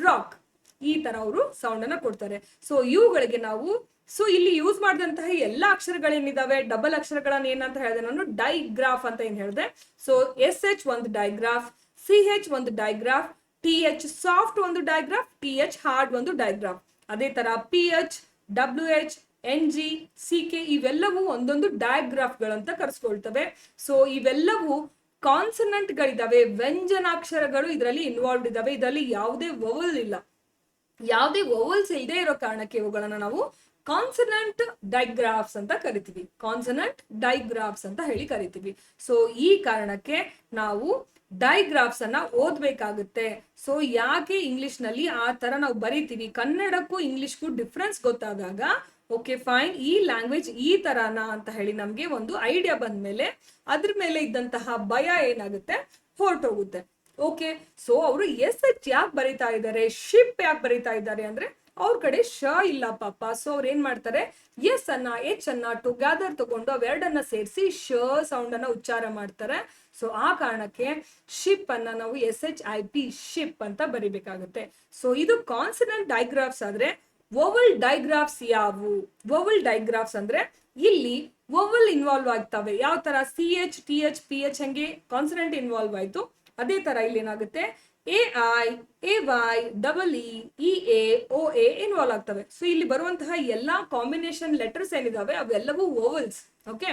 ರಾಕ್, ಈ ತರ ಅವರು ಸೌಂಡ್ ಅನ್ನ ಕೊಡ್ತಾರೆ. ಸೊ ಇವುಗಳಿಗೆ ನಾವು, ಸೊ ಇಲ್ಲಿ ಯೂಸ್ ಮಾಡಿದಂತಹ ಎಲ್ಲಾ ಅಕ್ಷರಗಳೇನಿದಾವೆ, ಡಬಲ್ ಅಕ್ಷರಗಳನ್ನ ಏನಂತ ಹೇಳಿದೆ ನಾನು, ಡೈಗ್ರಾಫ್ ಅಂತ ಏನ್ ಹೇಳಿದೆ. ಸೊ SH ಒಂದು ಡೈಗ್ರಾಫ್, CH ಒಂದು ಡೈಗ್ರಾಫ್, TH ಸಾಫ್ಟ್ ಒಂದು ಡೈಗ್ರಾಫ್, TH ಹಾರ್ಡ್ ಒಂದು ಡೈಗ್ರಾಫ್. ಅದೇ ತರ PH, WH, NG, CK ಇವೆಲ್ಲವೂ ಒಂದೊಂದು ಡಯಾಗ್ರಾಫ್ ಗಳಂತ ಕರೆಸ್ಕೊಳ್ತವೆ. ಸೊ ಇವೆಲ್ಲವೂ ಕಾನ್ಸನೆಂಟ್ ಗಳಿದಾವೆ, ವ್ಯಂಜನಾಕ್ಷರಗಳು ಇದರಲ್ಲಿ ಇನ್ವಾಲ್ವ್ ಇದಾವೆ. ಇದರಲ್ಲಿ ಯಾವುದೇ ವೊವಲ್ ಇಲ್ಲ, ಯಾವುದೇ ವೊವಲ್ಸ್ ಇಲ್ಲದೆ ಇರೋ ಕಾರಣಕ್ಕೆ ಇವುಗಳನ್ನ ನಾವು ಕಾನ್ಸನೆಂಟ್ ಡೈಗ್ರಾಫ್ಸ್ ಅಂತ ಕರಿತೀವಿ, ಕಾನ್ಸನೆಂಟ್ ಡೈಗ್ರಾಫ್ಸ್ ಅಂತ ಹೇಳಿ ಕರಿತೀವಿ. ಸೊ ಈ ಕಾರಣಕ್ಕೆ ನಾವು ಡೈಗ್ರಾಫ್ಸ್ ಅನ್ನ ಓದ್ಬೇಕಾಗುತ್ತೆ. ಸೊ ಯಾಕೆ ಇಂಗ್ಲಿಷ್ ನಲ್ಲಿ ಆ ತರ ನಾವು ಬರಿತೀವಿ, ಕನ್ನಡಕ್ಕೂ ಇಂಗ್ಲಿಷ್ಗೂ ಡಿಫ್ರೆನ್ಸ್ ಗೊತ್ತಾದಾಗ ಓಕೆ ಫೈನ್, ಈ ಲ್ಯಾಂಗ್ವೇಜ್ ಈ ತರನಾ ಅಂತ ಹೇಳಿ ನಮ್ಗೆ ಒಂದು ಐಡಿಯಾ ಬಂದ್ಮೇಲೆ ಅದ್ರ ಮೇಲೆ ಇದ್ದಂತಹ ಭಯ ಏನಾಗುತ್ತೆ, ಹೊರಟೋಗುತ್ತೆ. ಓಕೆ, ಸೊ ಅವರು SH ಯಾಕೆ ಬರೀತಾ ಇದ್ದಾರೆ, ಶಿಪ್ ಯಾಕೆ ಬರೀತಾ ಇದ್ದಾರೆ ಅಂದ್ರೆ ಅವ್ರ ಕಡೆ ಶ ಇಲ್ಲ ಪಾಪ. ಸೊ ಅವ್ರು ಏನ್ ಮಾಡ್ತಾರೆ, ಎಸ್ ಅನ್ನ H ಅನ್ನ ಟುಗೆದರ್ ತಗೊಂಡು ಅವೆರಡನ್ನ ಸೇರಿಸಿ ಶ ಸೌಂಡ್ ಅನ್ನ ಉಚ್ಚಾರ ಮಾಡ್ತಾರೆ. ಸೊ ಆ ಕಾರಣಕ್ಕೆ ಶಿಪ್ ಅನ್ನ ನಾವು SHIP ಶಿಪ್ ಅಂತ ಬರಿಬೇಕಾಗುತ್ತೆ. ಸೊ ಇದು ಕಾನ್ಸನೆಂಟ್ ಡೈಗ್ರಾಫ್ಸ್. ಆದ್ರೆ ವೊವಲ್ ಡೈಗ್ರಾಫ್ಸ್ ಯಾವುವು, ವೊವಲ್ ಡೈಗ್ರಾಫ್ಸ್ ಅಂದ್ರೆ ಇಲ್ಲಿ ವೊವಲ್ ಇನ್ವಾಲ್ವ್ ಆಗ್ತವೆ. ಯಾವ ತರ CH, TH, PH ಹಂಗೆ ಕಾನ್ಸನೆಂಟ್ ಇನ್ವಾಲ್ವ್ ಆಯ್ತು, ಅದೇ ತರ ಇಲ್ಲಿ ಏನಾಗುತ್ತೆ AI, AY, EE, EA, OA involve ಆಗ್ತವೆ. ಸೊ ಇಲ್ಲಿ ಬರುವಂತಹ ಎಲ್ಲಾ ಕಾಂಬಿನೇಷನ್ ಲೆಟರ್ಸ್ ಏನಿದಾವೆ ಅವೆಲ್ಲವೂ ವೊವಲ್ಸ್. ಓಕೆ,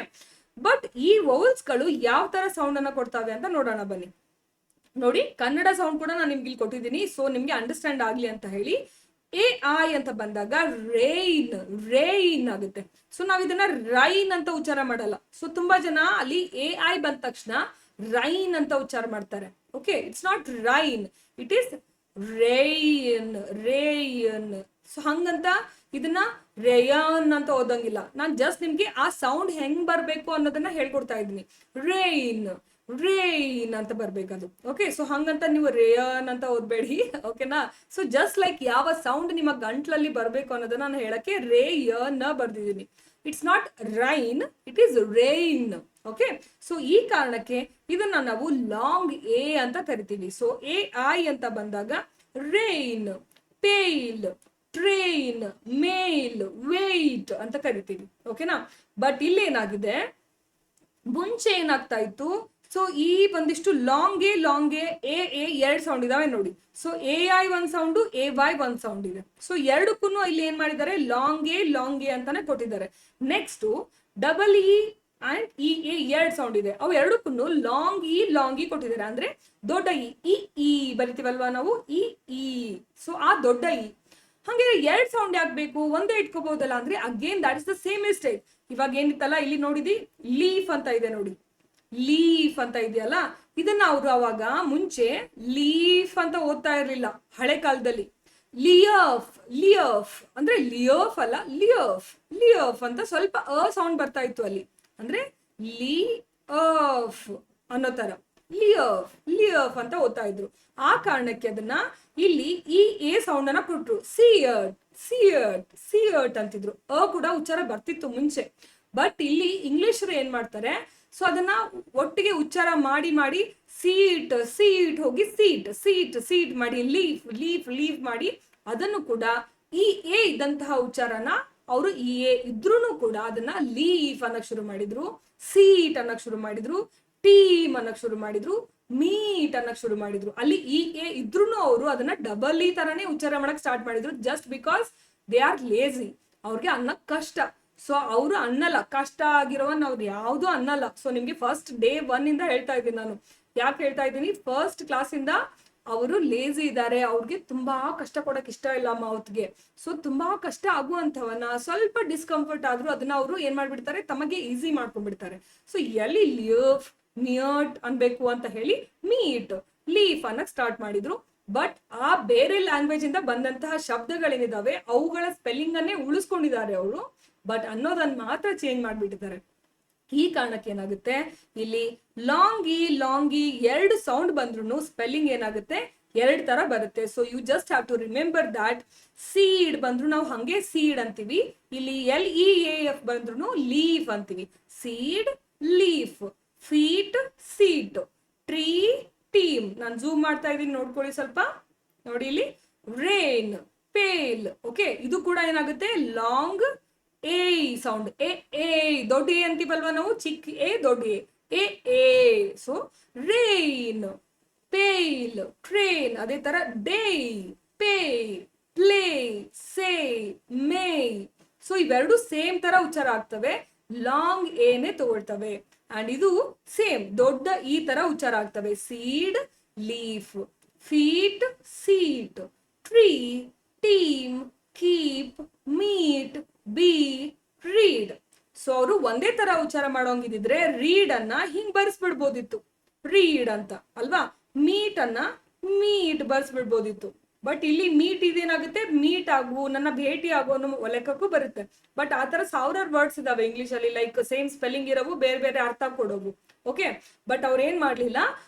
ಬಟ್ ಈ ವೊವಲ್ಸ್ ಗಳು ಯಾವ ತರ ಸೌಂಡ್ ಅನ್ನ ಕೊಡ್ತಾವೆ ಅಂತ ನೋಡೋಣ ಬನ್ನಿ. ನೋಡಿ, ಕನ್ನಡ ಸೌಂಡ್ ಕೂಡ ನಾನು ನಿಮ್ಗೆ ಇಲ್ಲಿ ಕೊಟ್ಟಿದ್ದೀನಿ, ಸೊ ನಿಮ್ಗೆ ಅಂಡರ್ಸ್ಟ್ಯಾಂಡ್ ಆಗ್ಲಿ ಅಂತ ಹೇಳಿ. AI ಅಂತ ಬಂದಾಗ ರೈನ್ ಆಗುತ್ತೆ. ಸೊ ನಾವ್ ಇದನ್ನ ರೈನ್ ಅಂತ ಉಚ್ಚಾರ ಮಾಡಲ್ಲ. ಸೊ ತುಂಬಾ ಜನ ಅಲ್ಲಿ AI ಬಂದ ತಕ್ಷಣ ರೈನ್ ಅಂತ ಉಚ್ಚಾರ ಮಾಡ್ತಾರೆ. Okay, it's not rain, it is rayon. So ಹಂಗಂತ ಇದನ್ನ ರೇಯನ್ ಅಂತ ಓದಂಗಿಲ್ಲ. ನಾನ್ ಜಸ್ಟ್ ನಿಮ್ಗೆ ಆ ಸೌಂಡ್ ಹೆಂಗ್ ಬರ್ಬೇಕು ಅನ್ನೋದನ್ನ ಹೇಳ್ಕೊಡ್ತಾ ಇದ್ದೀನಿ. ರೇನ್ ಅಂತ ಬರ್ಬೇಕದು. ಓಕೆ, ಸೊ ಹಂಗಂತ ನೀವು ರೇಯನ್ ಅಂತ ಓದ್ಬೇಡಿ, ಓಕೆನಾ. ಸೊ ಜಸ್ಟ್ ಲೈಕ್ ಯಾವ ಸೌಂಡ್ ನಿಮ್ಮ ಗಂಟ್ಲಲ್ಲಿ ಬರ್ಬೇಕು ಅನ್ನೋದನ್ನ ನಾನು ಹೇಳಕ್ಕೆ ರೇಯನ್ ಬರ್ದಿದ್ದೀನಿ. It's not rain, it is rain. Okay, so ಈ ಕಾರಣಕ್ಕೆ ಇದನ್ನ ನಾವು ಲಾಂಗ್ ಎ ಅಂತ ಕರಿತೀವಿ. ಸೊ AI ಅಂತ ಬಂದಾಗ ರೈನ್, ಪೇಲ್, ಟ್ರೈನ್, ಮೇಲ್, ವೇಟ್ ಅಂತ ಕರಿತೀವಿ. ಓಕೆನಾ. ಬಟ್ ಇಲ್ಲಿ ಏನಾಗಿದೆ, ಮುಂಚೆ ಏನಾಗ್ತಾ ಇತ್ತು, ಸೊ ಈ ಒಂದಿಷ್ಟು ಲಾಂಗ್ ಎ ಎರಡು ಸೌಂಡ್ ಇದಾವೆ ನೋಡಿ. ಸೊ AI ಒಂದ್ ಸೌಂಡು, AY ಒಂದ್ ಸೌಂಡ್ ಇದೆ. ಸೊ ಎರಡಕ್ಕೂ ಇಲ್ಲಿ ಏನ್ ಮಾಡಿದ್ದಾರೆ, ಲಾಂಗ್ ಎ ಅಂತಾನೆ ಕೊಟ್ಟಿದ್ದಾರೆ. ನೆಕ್ಸ್ಟ್ EE ಅಂಡ್ EA ಎರಡ್ ಸೌಂಡ್ ಇದೆ, ಅವು ಎರಡಕ್ಕೂ ಲಾಂಗ್ ಇ ಕೊಟ್ಟಿದ್ದಾರೆ. ಅಂದ್ರೆ ದೊಡ್ಡ ಇ ಬರಿತೀವಲ್ವಾ ನಾವು, ಇ. ಸೊ ಆ ದೊಡ್ಡ ಇ. ಹಾಗೆ ಎರಡ್ ಸೌಂಡ್ ಯಾಕೆ ಬೇಕು, ಒಂದೇ ಇಟ್ಕೋಬಹುದಲ್ಲ ಅಂದ್ರೆ again that is the same mistake. ಇವಾಗ ಏನಿತ್ತಲ್ಲ ಇಲ್ಲಿ ನೋಡಿದಿ, ಲೀಫ್ ಅಂತ ಇದೆ ನೋಡಿ, ಲೀಫ್ ಅಂತ ಇದೆಯಲ್ಲ, ಇದನ್ನ ಅವರು ಅವಾಗ ಮುಂಚೆ ಲೀಫ್ ಅಂತ ಓದ್ತಾ ಇರ್ಲಿಲ್ಲ ಹಳೆ ಕಾಲದಲ್ಲಿ. ಲಿಯಫ್ ಅಂದ್ರೆ ಲಿಯಫ್ ಅಲ್ಲ, ಲಿಯಫ್ ಅಂತ ಸ್ವಲ್ಪ ಸೌಂಡ್ ಬರ್ತಾ ಇತ್ತು ಅಲ್ಲಿ. ಅಂದ್ರೆ ಲಿಯಫ್ ಅನ್ನೋ ತರ ಲಿಯಫ್ ಅಂತ ಓದ್ತಾ ಇದ್ರು. ಆ ಕಾರಣಕ್ಕೆ ಅದನ್ನ ಇಲ್ಲಿ ಈ ಎ ಸೌಂಡ್ ಅನ್ನ ಕೊಟ್ರು, ಸಿಯರ್ಟ್ ಅಂತಿದ್ರು. ಕೂಡ ಉಚ್ಚಾರ ಬರ್ತಿತ್ತು ಮುಂಚೆ. ಬಟ್ ಇಲ್ಲಿ ಇಂಗ್ಲಿಷರು ಏನ್ ಮಾಡ್ತಾರೆ, ಸೊ ಅದನ್ನ ಒಟ್ಟಿಗೆ ಉಚ್ಚಾರ ಮಾಡಿ ಸೀಟ್ ಹೋಗಿ ಸೀಟ್ ಮಾಡಿ ಲೀಫ್ ಮಾಡಿ ಅದನ್ನು ಕೂಡ ಈ ಎ ಇದ್ದಂತಹ ಉಚ್ಚಾರನ ಅವರು ಈ ಎ ಇದ್ರೂ ಕೂಡ ಅದನ್ನ ಲೀಫ್ ಅನ್ನಕ್ ಶುರು ಮಾಡಿದ್ರು, ಸೀಟ್ ಅನ್ನಕ್ ಶುರು ಮಾಡಿದ್ರು, ಟೀಮ್ ಅನ್ನಕ್ ಶುರು ಮಾಡಿದ್ರು, ಮೀಟ್ ಅನ್ನಕ್ ಶುರು ಮಾಡಿದ್ರು. ಅಲ್ಲಿ ಈ ಎ ಇದ್ರೂ ಅವರು ಅದನ್ನ ಡಬಲ್ ಈ ತರನೇ ಉಚ್ಚಾರ ಮಾಡಕ್ ಸ್ಟಾರ್ಟ್ ಮಾಡಿದ್ರು, just because they are lazy. ಅವ್ರಿಗೆ ಅನ್ನಕ್ ಕಷ್ಟ. ಸೊ ಅವರು ಅನ್ನಲ್ಲ, ಕಷ್ಟ ಆಗಿರೋವನ್ನ ಅವ್ರು ಯಾವ್ದು ಅನ್ನಲ್ಲ. ಸೊ ನಿಮ್ಗೆ ಫಸ್ಟ್ ಡೇ 1 ಇಂದ ಹೇಳ್ತಾ ಇದ್ದೀನಿ ನಾನು. ಯಾಕೆ ಹೇಳ್ತಾ ಇದ್ದೀನಿ, ಫಸ್ಟ್ ಕ್ಲಾಸ್ ಇಂದ ಅವರು ಲೇಜಿ ಇದ್ದಾರೆ, ಅವ್ರಿಗೆ ತುಂಬಾ ಕಷ್ಟ ಕೊಡಕ್ ಇಷ್ಟ ಇಲ್ಲ ಮೌತ್ಗೆ. ಸೊ ತುಂಬಾ ಕಷ್ಟ ಆಗುವಂತವನ್ನ ಸ್ವಲ್ಪ ಡಿಸ್ಕಂಫರ್ಟ್ ಆದ್ರೂ ಅದನ್ನ ಅವರು ಏನ್ ಮಾಡ್ಬಿಡ್ತಾರೆ, ತಮಗೆ ಈಸಿ ಮಾಡ್ಕೊಂಡ್ಬಿಡ್ತಾರೆ. ಸೊ ಎಲ್ಲಿ ಲಿಯಫ್ ನಿಯಟ್ ಅನ್ಬೇಕು ಅಂತ ಹೇಳಿ ಮೀಟ್ ಲೀಫ್ ಅನ್ನಕ್ ಸ್ಟಾರ್ಟ್ ಮಾಡಿದ್ರು. ಬಟ್ ಆ ಬೇರೆ ಲ್ಯಾಂಗ್ವೇಜ್ ಇಂದ ಬಂದಂತಹ ಶಬ್ದಗಳೇನಿದಾವೆ ಅವುಗಳ ಸ್ಪೆಲ್ಲಿಂಗ್ ಅನ್ನೇ ಉಳಿಸ್ಕೊಂಡಿದ್ದಾರೆ ಅವರು, ಬಟ್ ಅನ್ನೋದನ್ನ ಮಾತ್ರ ಚೇಂಜ್ ಮಾಡ್ಬಿಟ್ಟಿದ್ದಾರೆ. ಈ ಕಾರಣಕ್ಕೆ ಏನಾಗುತ್ತೆ, ಇಲ್ಲಿ ಲಾಂಗಿ ಎರಡು ಸೌಂಡ್ ಬಂದ್ರು ಸ್ಪೆಲ್ಲಿಂಗ್ ಏನಾಗುತ್ತೆ, 2 ತರ ಬರುತ್ತೆ. So you just have to remember that. Seed ಬಂದ್ರು ನಾವು ಹಂಗೆ ಸೀಡ್ ಅಂತೀವಿ, ಇಲ್ಲಿ LEAF ಬಂದ್ರು ಲೀಫ್ ಅಂತೀವಿ. Seed leaf, feet seat, tree team. ನಾನು ಝೂಮ್ ಮಾಡ್ತಾ ಇದೀನಿ, ನೋಡ್ಕೊಳ್ಳಿ ಸ್ವಲ್ಪ. ನೋಡಿ ಇಲ್ಲಿ ರೇನ್ ಪೇಲ್. ಓಕೆ, ಇದು ಕೂಡ ಏನಾಗುತ್ತೆ, ಲಾಂಗ್ ಎ ಸೌಂಡ್. ಎ ದೊಡ್ಡ ಎ ಅಂತೀವಲ್ವಾ ನಾವು, ಚಿಕ್ಕ ಎ ದೊಡ್ಡ ಎ ಎ. So rain, pale, train. ಅದೇ ತರ day, pay, play, say, may. So ಇವೆರಡು ಸೇಮ್ ತರ ಉಚ್ಚಾರ ಆಗ್ತವೆ, ಲಾಂಗ್ ಎನೆ ತಗೊಳ್ತವೆ. ಅಂಡ್ ಇದು ಸೇಮ್ ದೊಡ್ಡ ಈ ತರ ಉಚ್ಚಾರ ಆಗ್ತವೆ. Seed leaf, feet seat, tree team, keep meet, be read. So ಅವರು ಒಂದೇ ತರ ಉಚ್ಚಾರ ಮಾಡೋಂಗಿದ್ರೆ ರೀಡ್ ಅನ್ನ ಹಿಂಗ್ ಬರ್ಸ್ಬಿಡ್ಬೋದಿತ್ತು, ರೀಡ್ ಅಂತ ಅಲ್ವಾ. ಮೀಟ್ ಅನ್ನ ಮೀಟ್ ಬರ್ಸ್ಬಿಡ್ಬೋದಿತ್ತು. ಬಟ್ ಇಲ್ಲಿ ಮೀಟ್ ಇದೇನಾಗುತ್ತೆ, ಮೀಟ್ ಆಗು, ನನ್ನ ಭೇಟಿ ಆಗು ಅನ್ನೋ ಲೆಕ್ಕಕ್ಕೂ ಬರುತ್ತೆ. ಬಟ್ ಆ ತರ 1000 ವರ್ಡ್ಸ್ ಇದಾವೆ ಇಂಗ್ಲಿಷ್ ಅಲ್ಲಿ, ಲೈಕ್ ಸೇಮ್ ಸ್ಪೆಲ್ಲಿಂಗ್ ಇರೋವು, ಬೇರೆ ಬೇರೆ ಅರ್ಥ ಕೊಡೋವು. ಓಕೆ, ಬಟ್ ಅವ್ರು ಏನ್ ಮಾಡ್ಲಿಲ್ಲ,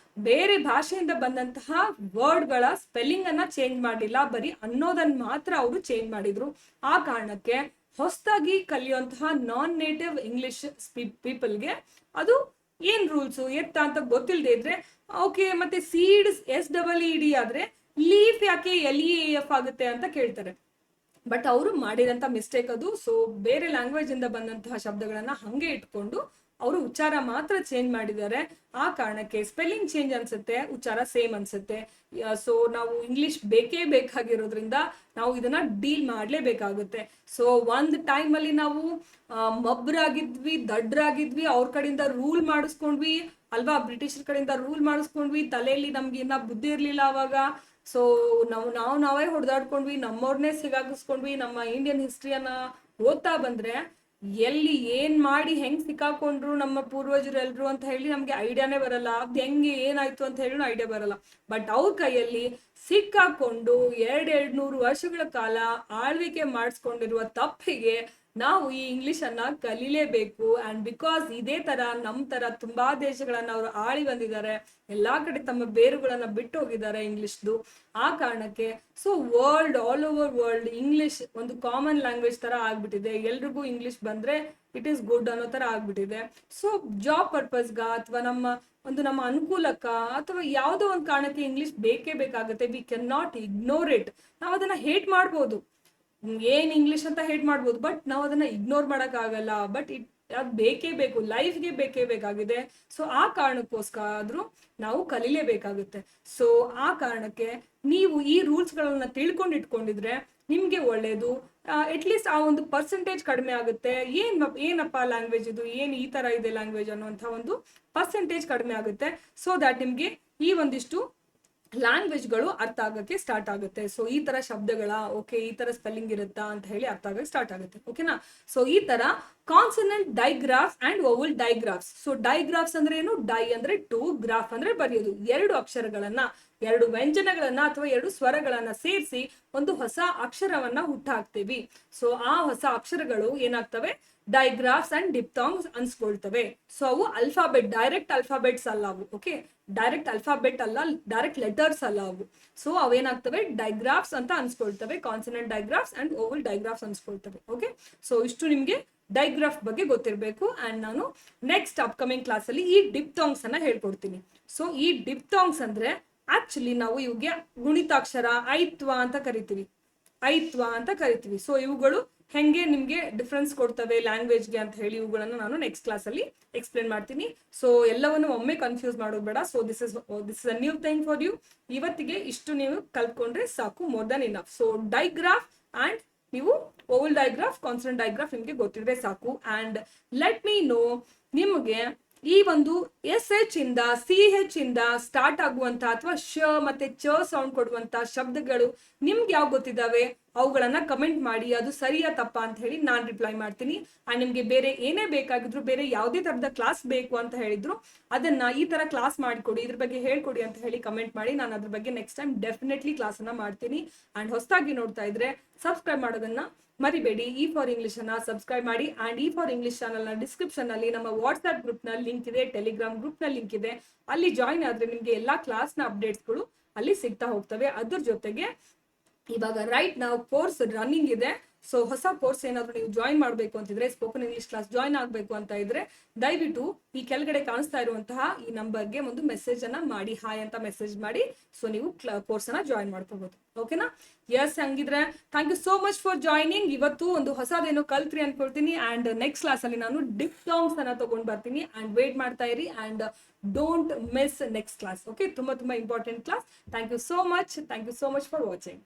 ಬೇರೆ ಭಾಷೆಯಿಂದ ಬಂದಂತಹ ವರ್ಡ್ಗಳ ಸ್ಪೆಲ್ಲಿಂಗ್ ಅನ್ನ ಚೇಂಜ್ ಮಾಡ್ಲಿಲ್ಲ, ಬರೀ ಅನ್ನೋದನ್ನ ಮಾತ್ರ ಅವರು ಚೇಂಜ್ ಮಾಡಿದ್ರು. ಆ ಕಾರಣಕ್ಕೆ ಹೊಸದಾಗಿ ಕಲಿಯುವಂತಹ ನಾನ್ ನೇಟಿವ್ ಇಂಗ್ಲಿಷ್ ಪೀಪಲ್ಗೆ ಅದು ಏನ್ ರೂಲ್ಸ್ ಎತ್ತ ಅಂತ ಗೊತ್ತಿಲ್ಲದೆ ಇದ್ರೆ ಓಕೆ. ಮತ್ತೆ ಸೀಡ್ SEED ಆದ್ರೆ ಲೀಫ್ ಯಾಕೆ LEAF ಆಗುತ್ತೆ ಅಂತ ಕೇಳ್ತಾರೆ. ಬಟ್ ಅವರು ಮಾಡಿದಂತ ಮಿಸ್ಟೇಕ್ ಅದು. ಸೊ ಬೇರೆ ಲ್ಯಾಂಗ್ವೇಜ್ ಇಂದ ಬಂದಂತಹ ಶಬ್ದಗಳನ್ನ ಹಂಗೆ ಇಟ್ಕೊಂಡು ಅವರು ಉಚ್ಚಾರ ಮಾತ್ರ ಚೇಂಜ್ ಮಾಡಿದ್ದಾರೆ. ಆ ಕಾರಣಕ್ಕೆ ಸ್ಪೆಲ್ಲಿಂಗ್ ಚೇಂಜ್ ಅನ್ಸುತ್ತೆ, ಉಚ್ಚಾರ ಸೇಮ್ ಅನ್ಸುತ್ತೆ. ಸೊ ನಾವು ಇಂಗ್ಲಿಷ್ ಬೇಕೇ ಬೇಕಾಗಿರೋದ್ರಿಂದ ನಾವು ಇದನ್ನ ಡೀಲ್ ಮಾಡ್ಲೇಬೇಕಾಗುತ್ತೆ. ಸೊ ಒಂದ್ ಟೈಮ್ ಅಲ್ಲಿ ನಾವು ಮಬ್ರಾಗಿದ್ವಿ, ದಡ್ರಾಗಿದ್ವಿ, ಅವ್ರ ಕಡೆಯಿಂದ ರೂಲ್ ಮಾಡಿಸ್ಕೊಂಡ್ವಿ ಅಲ್ವಾ, ಬ್ರಿಟಿಷರ್ ಕಡೆಯಿಂದ ರೂಲ್ ಮಾಡಿಸ್ಕೊಂಡ್ವಿ, ತಲೆಯಲ್ಲಿ ನಮ್ಗೆ ಇನ್ನ ಬುದ್ಧಿ ಇರ್ಲಿಲ್ಲ ಅವಾಗ. ಸೊ ನಾವೇ ಹೊಡೆದಾಡ್ಕೊಂಡ್ವಿ, ನಮ್ಮವ್ರನ್ನೇ ಸಿಗಾಕಿಸ್ಕೊಂಡ್ವಿ. ನಮ್ಮ ಇಂಡಿಯನ್ ಹಿಸ್ಟ್ರಿಯನ್ನ ಓದ್ತಾ ಬಂದ್ರೆ ಎಲ್ಲಿ ಏನ್ ಮಾಡಿ ಹೆಂಗ್ ಸಿಕ್ಕಾಕೊಂಡ್ರು ನಮ್ಮ ಪೂರ್ವಜರೆಲ್ರು ಅಂತ ಹೇಳಿ ನಮ್ಗೆ ಐಡಿಯಾನೇ ಬರಲ್ಲ. ಅದ್ ಹೆಂಗೆ ಏನಾಯ್ತು ಅಂತ ಹೇಳಿ ಐಡಿಯಾ ಬರಲ್ಲ. ಬಟ್ ಅವ್ರ ಕೈಯಲ್ಲಿ ಸಿಕ್ಕಾಕೊಂಡು 200 ವರ್ಷಗಳ ಕಾಲ ಆಳ್ವಿಕೆ ಮಾಡಿಸ್ಕೊಂಡಿರುವ ತಪ್ಪಿಗೆ ನಾವು ಈ ಇಂಗ್ಲಿಷ್ ಅನ್ನ ಕಲೀಲೇಬೇಕು. ಅಂಡ್ ಬಿಕಾಸ್ ಇದೇ ತರ ನಮ್ ತರ ತುಂಬಾ ದೇಶಗಳನ್ನ ಅವರು ಆಳಿ ಬಂದಿದ್ದಾರೆ, ಎಲ್ಲಾ ಕಡೆ ತಮ್ಮ ಬೇರುಗಳನ್ನ ಬಿಟ್ಟು ಹೋಗಿದ್ದಾರೆ ಇಂಗ್ಲಿಷ್ದು. ಆ ಕಾರಣಕ್ಕೆ so all over world English ಒಂದು ಕಾಮನ್ ಲ್ಯಾಂಗ್ವೇಜ್ ತರ ಆಗ್ಬಿಟ್ಟಿದೆ. ಎಲ್ರಿಗೂ ಇಂಗ್ಲಿಷ್ ಬಂದ್ರೆ ಇಟ್ ಈಸ್ ಗುಡ್ ಅನ್ನೋ ತರ ಆಗ್ಬಿಟ್ಟಿದೆ. ಸೊ ಜಾಬ್ ಪರ್ಪಸ್ಗ ಅಥವಾ ನಮ್ಮ ಅನುಕೂಲಕ್ಕ ಅಥವಾ ಯಾವುದೋ ಒಂದು ಕಾರಣಕ್ಕೆ ಇಂಗ್ಲಿಷ್ ಬೇಕೇ ಬೇಕಾಗುತ್ತೆ. We can not ignore it. ನಾವು ಅದನ್ನ ಹೇಟ್ ಮಾಡ್ಬೋದು, ಏನ್ ಇಂಗ್ಲಿಷ್ ಅಂತ ಹೇಟ್ ಮಾಡ್ಬೋದು, ಬಟ್ ನಾವು ಅದನ್ನ ಇಗ್ನೋರ್ ಮಾಡಕ್ ಆಗಲ್ಲ. ಬಟ್ ಅದು ಬೇಕೇ ಬೇಕು, ಲೈಫ್ಗೆ ಬೇಕೇ ಬೇಕಾಗಿದೆ. ಸೊ ಆ ಕಾರಣಕ್ಕೋಸ್ಕರ ಆದ್ರೂ ನಾವು ಕಲೀಲೇಬೇಕಾಗುತ್ತೆ. ಸೊ ಆ ಕಾರಣಕ್ಕೆ ನೀವು ಈ ರೂಲ್ಸ್ ಗಳನ್ನ ತಿಳ್ಕೊಂಡು ಇಟ್ಕೊಂಡಿದ್ರೆ ನಿಮ್ಗೆ ಒಳ್ಳೇದು. ಅಟ್ಲೀಸ್ಟ್ ಆ ಒಂದು ಪರ್ಸೆಂಟೇಜ್ ಕಡಿಮೆ ಆಗುತ್ತೆ. ಏನಪ್ಪ ಲ್ಯಾಂಗ್ವೇಜ್ ಇದು, ಏನ್ ಈ ತರ ಇದೆ ಲ್ಯಾಂಗ್ವೇಜ್ ಅನ್ನುವಂಥ ಒಂದು ಪರ್ಸೆಂಟೇಜ್ ಕಡಿಮೆ ಆಗುತ್ತೆ. ಸೊ ದ್ಯಾಟ್ ನಿಮ್ಗೆ ಈ ಒಂದಿಷ್ಟು ಲ್ಯಾಂಗ್ವೇಜ್ಗಳು ಅರ್ಥ ಆಗಕ್ಕೆ ಸ್ಟಾರ್ಟ್ ಆಗುತ್ತೆ. ಸೊ ಈ ತರ ಶಬ್ದಗಳ ಓಕೆ ಈ ತರ ಸ್ಪೆಲ್ಲಿಂಗ್ ಇರುತ್ತಾ ಅಂತ ಹೇಳಿ ಅರ್ಥ ಆಗಕ್ಕೆ ಸ್ಟಾರ್ಟ್ ಆಗುತ್ತೆ. ಓಕೆನಾ. ಸೊ ಈ ತರ ಕಾನ್ಸನೆಂಟ್ ಡೈಗ್ರಾಫ್ಸ್ ಅಂಡ್ ವೋವೆಲ್ ಡೈಗ್ರಾಫ್ಸ್. ಸೊ ಡೈಗ್ರಾಫ್ಸ್ ಅಂದ್ರೆ ಏನು, ಡೈ ಅಂದ್ರೆ 2, ಗ್ರಾಫ್ ಅಂದ್ರೆ ಬರೆಯೋದು. 2 ಅಕ್ಷರಗಳನ್ನ, 2 ವ್ಯಂಜನಗಳನ್ನ ಅಥವಾ 2 ಸ್ವರಗಳನ್ನ ಸೇರಿಸಿ ಒಂದು ಹೊಸ ಅಕ್ಷರವನ್ನ ಹುಟ್ಟಾಕ್ತೀವಿ. ಸೊ ಆ ಹೊಸ ಅಕ್ಷರಗಳು ಏನಾಗ್ತವೆ, ಡೈಗ್ರಾಫ್ಸ್ ಅಂಡ್ ಡಿಪ್ತಾಂಗ್ಸ್ ಅನ್ಸ್ಕೊಳ್ತವೆ. ಸೊ ಅವು ಡೈರೆಕ್ಟ್ ಅಲ್ಫಾಬೆಟ್ಸ್ ಅಲ್ಲ ಅವು. ಓಕೆ, ಡೈರೆಕ್ಟ್ ಅಲ್ಫಾಬೆಟ್ ಅಲ್ಲ, ಡೈರೆಕ್ಟ್ ಲೆಟರ್ಸ್ ಅಲ್ಲ ಅವು. ಸೊ ಅವೇನಾಗ್ತವೆ, ಡೈಗ್ರಾಫ್ಸ್ ಅಂತ ಅನ್ಸ್ಕೊಳ್ತವೆ. Consonant digraphs and vowel digraphs ಅನ್ಸ್ಕೊಳ್ತವೆ. ಓಕೆ, ಸೊ ಇಷ್ಟು ನಿಮ್ಗೆ ಡೈಗ್ರಾಫ್ ಬಗ್ಗೆ ಗೊತ್ತಿರಬೇಕು. ಅಂಡ್ ನಾನು ನೆಕ್ಸ್ಟ್ ಅಪ್ಕಮಿಂಗ್ ಕ್ಲಾಸ್ ಅಲ್ಲಿ ಈ ಡಿಪ್ತಾಂಗ್ಸ್ ಅನ್ನ ಹೇಳ್ಕೊಡ್ತೀನಿ. ಸೊ ಈ ಡಿಪ್ತಾಂಗ್ಸ್ ಅಂದ್ರೆ ಆಕ್ಚುಲಿ ನಾವು ಇವ್ಗೆ ಗುಣಿತಾಕ್ಷರ ಐತ್ವ ಅಂತ ಕರಿತೀವಿ. ಸೊ ಇವುಗಳು ಹೆಂಗೆ ನಿಮಗೆ ಡಿಫ್ರೆನ್ಸ್ ಕೊಡ್ತವೆ ಲ್ಯಾಂಗ್ವೇಜ್ಗೆ ಅಂತ ಹೇಳಿ ಇವುಗಳನ್ನು ನಾನು ನೆಕ್ಸ್ಟ್ ಕ್ಲಾಸಲ್ಲಿ ಎಕ್ಸ್ಪ್ಲೇನ್ ಮಾಡ್ತೀನಿ. ಸೊ ಎಲ್ಲವನ್ನು ಒಮ್ಮೆ ಕನ್ಫ್ಯೂಸ್ ಮಾಡೋದು ಬೇಡ. So this is a new thing for you. ಇವತ್ತಿಗೆ ಇಷ್ಟು ನೀವು ಕಲ್ತ್ಕೊಂಡ್ರೆ ಸಾಕು, more than enough. So digraph and ನೀವು ಓವಲ್ ಡೈಗ್ರಾಫ್, ಕಾನ್ಸನೆಂಟ್ ಡೈಗ್ರಾಫ್ ನಿಮಗೆ ಗೊತ್ತಿದ್ರೆ ಸಾಕು. ಆ್ಯಂಡ್ ಲೆಟ್ ಮೀ ನೋ ನಿಮಗೆ ಈ ಒಂದು SH ಇಂದ CH ಇಂದ ಸ್ಟಾರ್ಟ್ ಆಗುವಂತ ಅಥವಾ ಶ ಮತ್ತೆ ಚ ಸೌಂಡ್ ಕೊಡುವಂತ ಶಬ್ದಗಳು ನಿಮ್ಗೆ ಯಾವ ಗೊತ್ತಿದ್ದಾವೆ ಅವುಗಳನ್ನ ಕಮೆಂಟ್ ಮಾಡಿ. ಅದು ಸರಿಯಾ ತಪ್ಪಾ ಅಂತ ಹೇಳಿ ನಾನು ರಿಪ್ಲೈ ಮಾಡ್ತೀನಿ. ಅಂಡ್ ನಿಮ್ಗೆ ಬೇರೆ ಏನೇ ಬೇಕಾಗಿದ್ರು, ಬೇರೆ ಯಾವುದೇ ತರದ ಕ್ಲಾಸ್ ಬೇಕು ಅಂತ ಹೇಳಿದ್ರು ಅದನ್ನ ಈ ತರ ಕ್ಲಾಸ್ ಮಾಡಿಕೊಡಿ, ಇದ್ರ ಬಗ್ಗೆ ಹೇಳ್ಕೊಡಿ ಅಂತ ಹೇಳಿ ಕಮೆಂಟ್ ಮಾಡಿ. ನಾನು ಅದ್ರ ಬಗ್ಗೆ ನೆಕ್ಸ್ಟ್ ಟೈಮ್ ಡೆಫಿನೆಟ್ಲಿ ಕ್ಲಾಸ್ ಅನ್ನ ಮಾಡ್ತೀನಿ. ಅಂಡ್ ಹೊಸದಾಗಿ ನೋಡ್ತಾ ಇದ್ರೆ ಸಬ್ಸ್ಕ್ರೈಬ್ ಮಾಡೋದನ್ನ ಮರಿಬೇಡಿ. ಈ ಫಾರ್ ಇಂಗ್ಲಿಷ್ ಅನ್ನ ಸಬ್ಸ್ಕ್ರೈಬ್ ಮಾಡಿ. ಅಂಡ್ ಈ ಫಾರ್ ಇಂಗ್ಲಿಷ್ ಚಾನಲ್ ನ ಡಿಸ್ಕ್ರಿಪ್ಷನ್ ಅಲ್ಲಿ ನಮ್ಮ ವಾಟ್ಸ್ಆಪ್ ಗ್ರೂಪ್ ನ ಲಿಂಕ್ ಇದೆ, ಟೆಲಿಗ್ರಾಮ್ ಗ್ರೂಪ್ ನ ಲಿಂಕ್ ಇದೆ. ಅಲ್ಲಿ ಜಾಯಿನ್ ಆದ್ರೆ ನಿಮ್ಗೆ ಎಲ್ಲಾ ಕ್ಲಾಸ್ ನ ಅಪ್ಡೇಟ್ಸ್ಗಳು ಅಲ್ಲಿ ಸಿಗ್ತಾ ಹೋಗ್ತವೆ. ಅದ್ರ ಜೊತೆಗೆ ಇವಾಗ ರೈಟ್ ನಾವು ಕೋರ್ಸ್ ರನ್ನಿಂಗ್ ಇದೆ. ಸೊ ಹೊಸ ಕೋರ್ಸ್ ಏನಾದ್ರು ನೀವು ಜಾಯಿನ್ ಮಾಡಬೇಕು ಅಂತಿದ್ರೆ, ಸ್ಪೋಕನ್ ಇಂಗ್ಲಿಷ್ ಕ್ಲಾಸ್ ಜಾಯಿನ್ ಆಗಬೇಕು ಅಂತ ಇದ್ರೆ ದಯವಿಟ್ಟು ಈ ಕೆಳಗಡೆ ಕಾಣಿಸ್ತಾ ಇರುವಂತಹ ಈ ನಂಬರ್ಗೆ ಒಂದು ಮೆಸೇಜ್ ಅನ್ನ ಮಾಡಿ, ಹಾಯ್ ಅಂತ ಮೆಸೇಜ್ ಮಾಡಿ. ಸೊ ನೀವು ಕೋರ್ಸ್ ಅನ್ನ ಜಾಯಿನ್ ಮಾಡ್ಕೋಬಹುದು. ಓಕೆನಾ? ಎಸ್, ಹಂಗಿದ್ರೆ thank you so much for joining. ಇವತ್ತು ಒಂದು ಹೊಸದೇನೋ ಕಲ್ತ್ರಿ ಅನ್ಕೊಳ್ತೀನಿ. ಅಂಡ್ ನೆಕ್ಸ್ಟ್ ಕ್ಲಾಸ್ ಅಲ್ಲಿ ನಾನು ಡಿಪ್ಟಾಂಗ್ಸ್ ಅನ್ನ ತಗೊಂಡ್ ಬರ್ತೀನಿ. ಅಂಡ್ ವೇಟ್ ಮಾಡ್ತಾ ಇರಿ. And don't miss next class. Okay, ತುಂಬಾ important class. Thank you so much for watching.